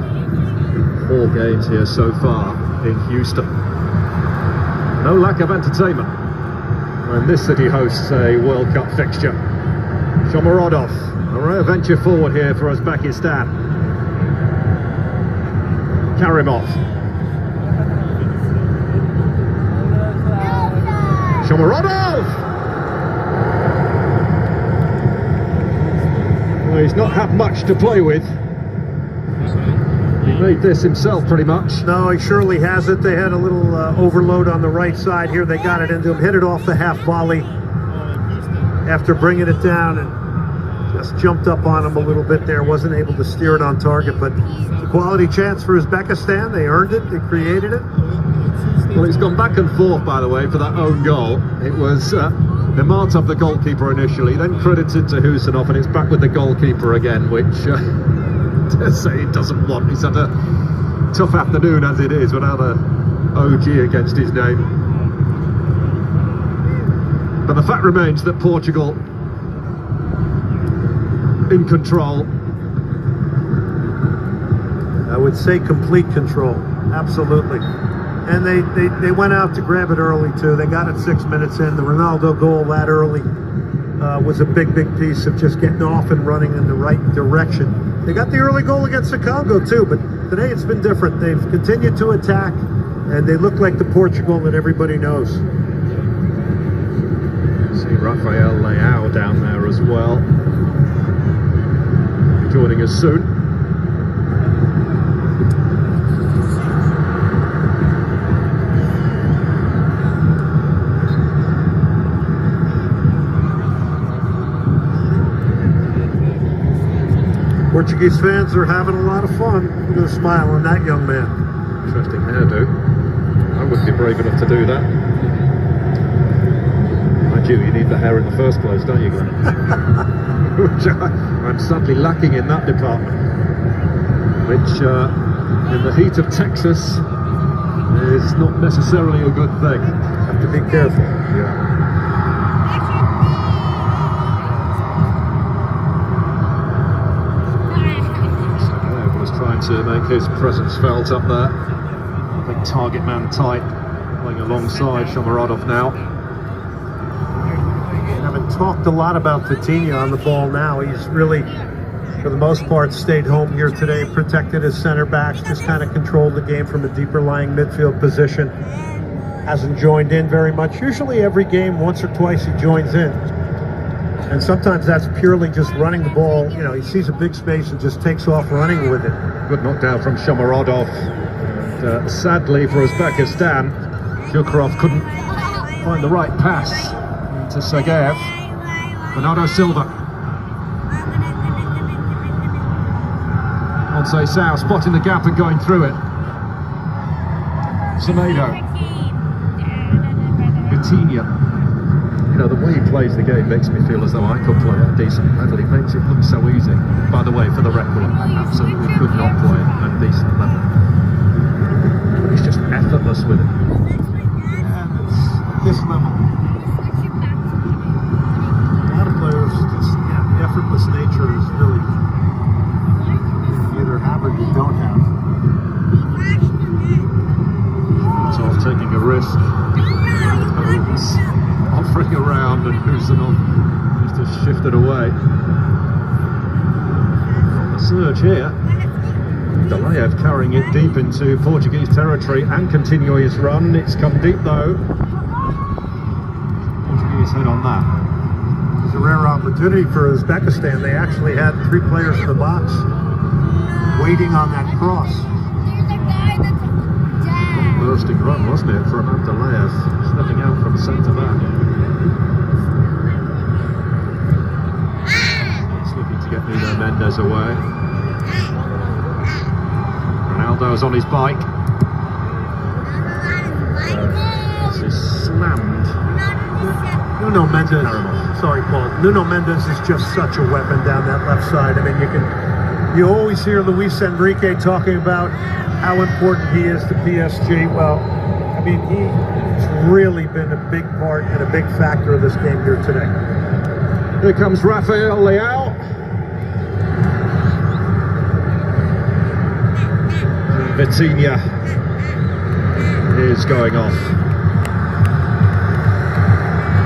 4 games here so far in Houston. No lack of entertainment when this city hosts a World Cup fixture. Shomurodov, a rare venture forward here for Uzbekistan. Karimov. Shomurodov! Well, he's not had much to play with. He made this himself pretty much. No, he surely hasn't. They had a little overload on the right side here. They got it into him, hit it off the half volley after bringing it down and just jumped up on him a little bit there. Wasn't able to steer it on target, but a quality chance for Uzbekistan. They earned it. They created it. Well, it's gone back and forth, by the way, for that own goal. It was Nematov, the goalkeeper, initially, then credited to Husanov, and it's back with the goalkeeper again, which to say he doesn't want. He's had a tough afternoon as it is without a OG against his name. But the fact remains that Portugal in control. I would say complete control. Absolutely. And they went out to grab it early, too. They got it 6 minutes in. The Ronaldo goal that early was a big piece of just getting off and running in the right direction. They got the early goal against the Congo, too, but today it's been different. They've continued to attack, and they look like the Portugal that everybody knows. See Rafael Leao down there as well, joining us soon. Portuguese fans are having a lot of fun. Look at the smile on that young man. Interesting hairdo. I wouldn't be brave enough to do that. Mind you need the hair in the first place, don't you, Glenn? Which I'm sadly lacking in that department. Which, in the heat of Texas, is not necessarily a good thing. Have to be careful. Yeah. Trying to make his presence felt up there. I think target man tight, playing alongside Shomurodov now. We haven't talked a lot about Vitinha on the ball now. He's really, for the most part, stayed home here today, protected his center backs, just kind of controlled the game from a deeper lying midfield position. Hasn't joined in very much. Usually every game, once or twice, he joins in. And sometimes that's purely just running the ball. You know, he sees a big space and just takes off running with it. Good knockdown from Shomurodov. And, sadly for Uzbekistan, Zhukurov couldn't find the right pass to Sergeyev. Bernardo Silva. Sao spotting the gap and going through it. Semedo. Vitinha. You know, the way he plays the game makes me feel as though I could play at a decent level. It makes it look so easy. By the way, for the record, I absolutely could not play at a decent level. But he's just effortless with it. And it's at this level. A lot of players just, the effortless nature is really, you either have or you don't have. It's off taking a risk. Offering around and Uzanov is just shifted away. The surge here. Delayev carrying it deep into Portuguese territory and continuing his run. It's come deep though. Portuguese head on that. It's a rare opportunity for Uzbekistan. They actually had 3 players in the box waiting on that cross. Bursting run, wasn't it, from Abdullayev, stepping out from centre back. He's looking to get Nuno Mendes away. Ronaldo's on his bike. This is slammed. Nuno Mendes, sorry Paul, Nuno Mendes is just such a weapon down that left side. I mean, you always hear Luis Enrique talking about how important he is to PSG. Well, I mean, he's really been a big part and a big factor of this game here today. Here comes Rafael Leao. Vitinha is going off.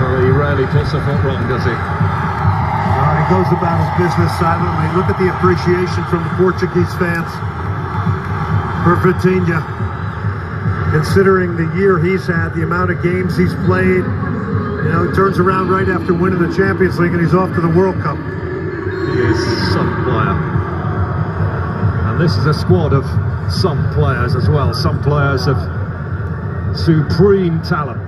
Well, he rarely puts a foot wrong, does he? He goes about his business silently. Look at the appreciation from the Portuguese fans for Vitinha. Considering the year he's had, the amount of games he's played, you know, he turns around right after winning the Champions League and he's off to the World Cup. He is some player. And this is a squad of some players as well. Some players of supreme talent.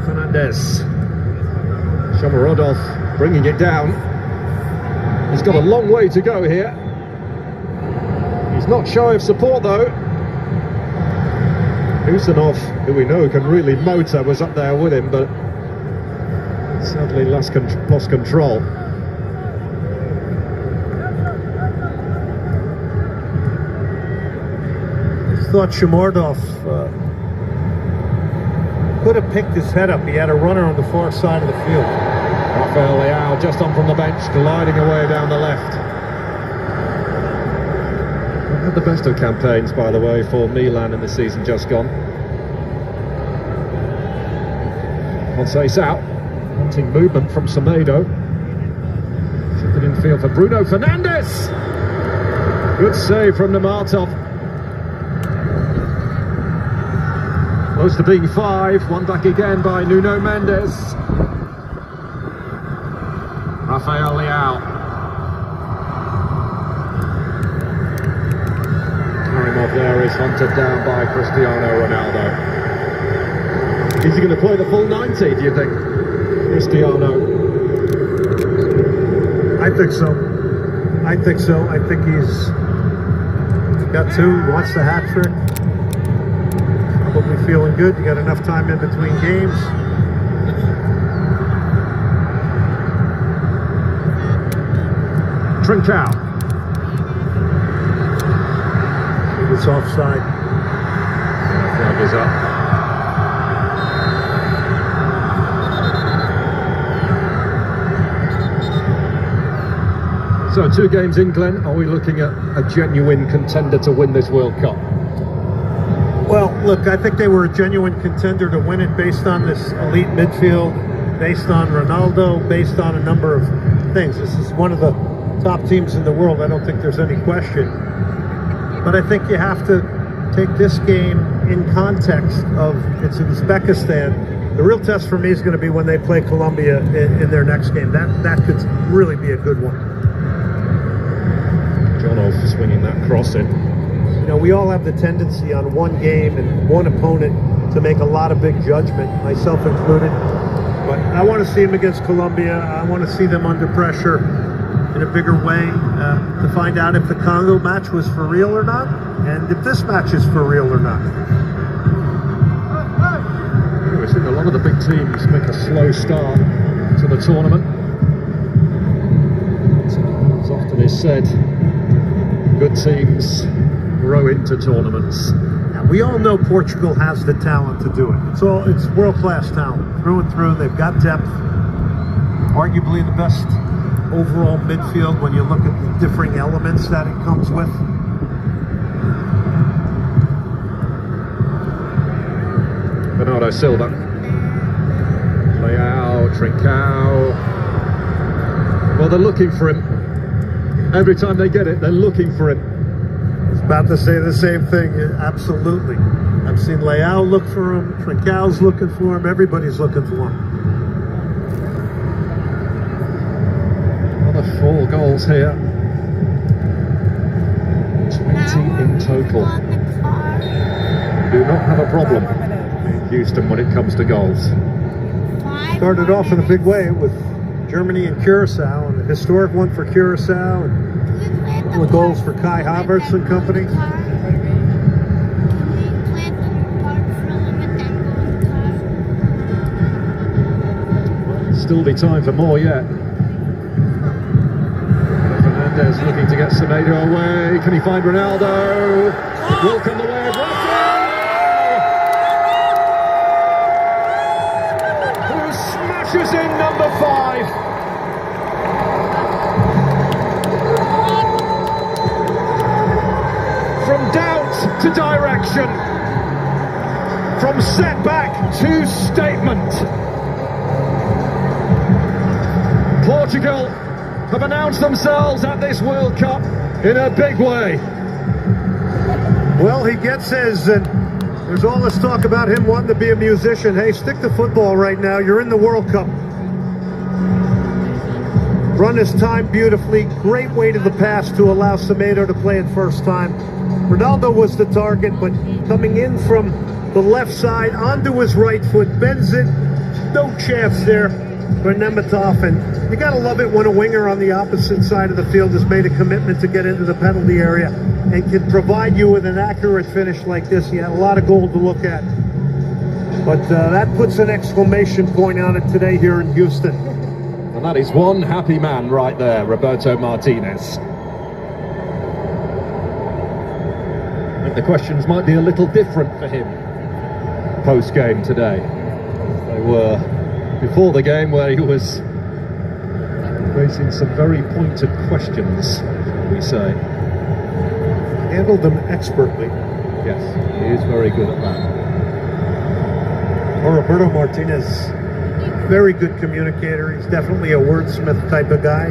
Fernandez. Shomurodov bringing it down. He's got a long way to go here. He's not shy of support though. Uzanov, who we know can really motor, was up there with him, but sadly lost control. I thought Shomurodov could have picked his head up. He had a runner on the far side of the field. Rafael Leao just on from the bench, gliding away down the left. Had the best of campaigns, by the way, for Milan in the season just gone. Fonseca's out, wanting movement from Semedo. Chipping in field for Bruno Fernandes. Good save from Nematov. Close to being 5, one back again by Nuno Mendes. Rafael Leao. Karimov there is hunted down by Cristiano Ronaldo. Is he going to play the full 90, do you think, Cristiano? I think so. I think so. I think he's got 2, wants the hat trick. Probably feeling good. You got enough time in between games. Trincao. It's offside. Flag is up. So 2 games in, Glenn. Are we looking at a genuine contender to win this World Cup? Well, look, I think they were a genuine contender to win it based on this elite midfield, based on Ronaldo, based on a number of things. This is one of the top teams in the world. I don't think there's any question. But I think you have to take this game in context of it's Uzbekistan. The real test for me is going to be when they play Colombia in their next game. That could really be a good one. Jono swinging that cross in. You know, we all have the tendency on one game and one opponent to make a lot of big judgment, myself included. But I want to see them against Colombia. I want to see them under pressure in a bigger way to find out if the Congo match was for real or not, and if this match is for real or not. We've seen a lot of the big teams make a slow start to the tournament. As often is said, good teams grow into tournaments. Now, we all know Portugal has the talent to do it. It's world-class talent through and through. They've got depth, arguably the best overall midfield when you look at the differing elements that it comes with. Bernardo Silva. Leao, Trincao. Well, they're looking for him. Every time they get it, they're looking for him. I was about to say the same thing. Absolutely. I've seen Leao look for him. Trincao's looking for him. Everybody's looking for him. Another 4 goals here. 20 in total. Do not have a problem in Houston when it comes to goals. Started off in a big way with Germany and Curacao, and a historic one for Curacao, and all the goals for Kai Havertz and company. Still be time for more yet. Fernandes looking to get Semedo away. Can he find Ronaldo? Will come the way of Rafael, who smashes in number 5. From doubt to direction, from setback to statement. Portugal have announced themselves at this World Cup in a big way. Well, he gets his, and there's all this talk about him wanting to be a musician. Hey, stick to football right now. You're in the World Cup. Run his time beautifully. Great way to the pass to allow Semedo to play it first time. Ronaldo was the target, but coming in from the left side onto his right foot, bends it. No chance there for Nematov, and you gotta love it when a winger on the opposite side of the field has made a commitment to get into the penalty area and can provide you with an accurate finish like this. He had a lot of goal to look at, but that puts an exclamation point on it today here in Houston. And that is one happy man right there, Roberto Martinez. I think the questions might be a little different for him post-game today. They were before the game, where he was facing some very pointed questions, shall we say. handled them expertly. Yes, he is very good at that. Or Roberto Martinez, very good communicator. He's definitely a wordsmith type of guy.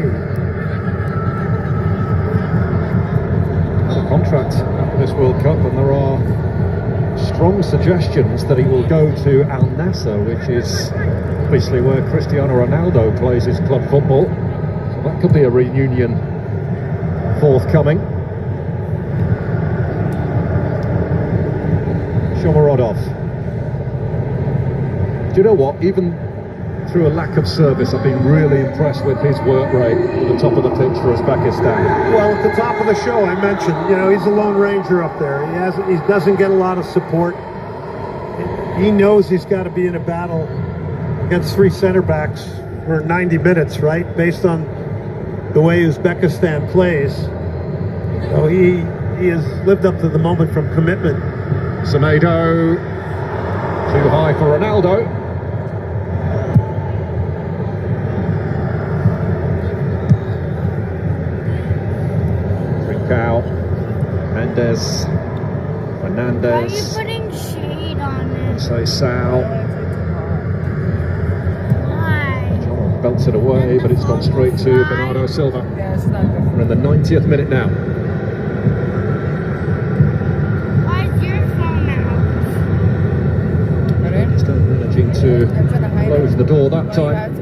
A contract after this World Cup, and there are strong suggestions that he will go to Al Nassr, which is obviously where Cristiano Ronaldo plays his club football. So that could be a reunion forthcoming. Shomorodov. Do you know what? Even through a lack of service, I've been really impressed with his work rate at the top of the pitch for Uzbekistan. Well, at the top of the show, I mentioned, you know, he's a lone ranger up there. He doesn't get a lot of support. He knows he's got to be in a battle against three center backs for 90 minutes, right? Based on the way Uzbekistan plays. So he has lived up to the moment from commitment. Semedo, too high for Ronaldo. Trincao, Mendes, Fernandez. Why are you putting shade on it? Say Sal. Why? Belts it away, but it's gone straight to Bernardo Silva. We're in the 90th minute now. Why is your phone out? Still managing to close the door that time.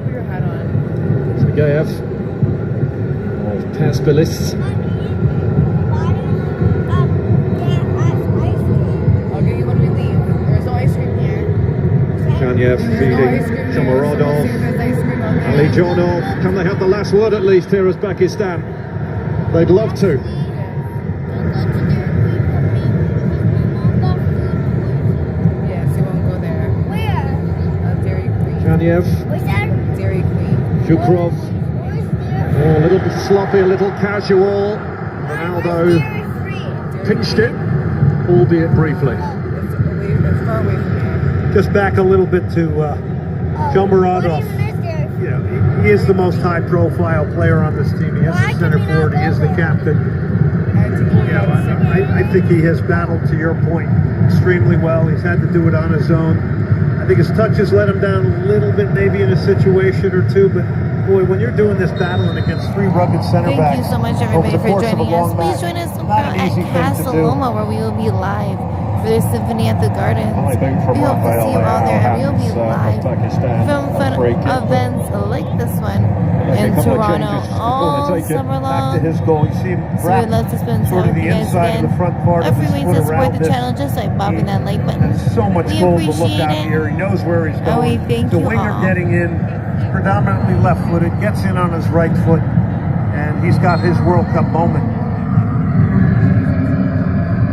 Sergeyev of Persepolis. I'll get you when we leave. There's no ice cream here. Janyev feeding Shomorodov. Ali Jonov. Can they have the last word at least here, Uzbekistan? They'd love to. Yes, you won't go there. Where? Dairy Queen. Janyev, What's that? Dairy Queen. Shukrov. Oh, a little bit sloppy, a little casual. Ronaldo pinched it, albeit briefly. It's far away from here. Just back a little bit to Shomorodov. You know, he is the most high-profile player on this team. He is the center forward. He is the captain. You know, I think he has battled, to your point, extremely well. He's had to do it on his own. I think his touches let him down a little bit, maybe in a situation or two. But boy, when you're doing this battling against three rugged center backs, thank you so much, everybody, for joining us. Please join us tomorrow at Casa Loma, where we will be live for the Symphony at the Gardens. We hope to see you all there, and we will be live from fun events like this one in Toronto all summer long. Back to his goal. You see him So we'd love to spend time with you guys again. Every way to support the channel, just like bopping that like button. There's so much We goal to look appreciate out it. here. He knows where he's And going. we thank The you winger all. getting in, predominantly left-footed, gets in on his right foot, and he's got his World Cup moment.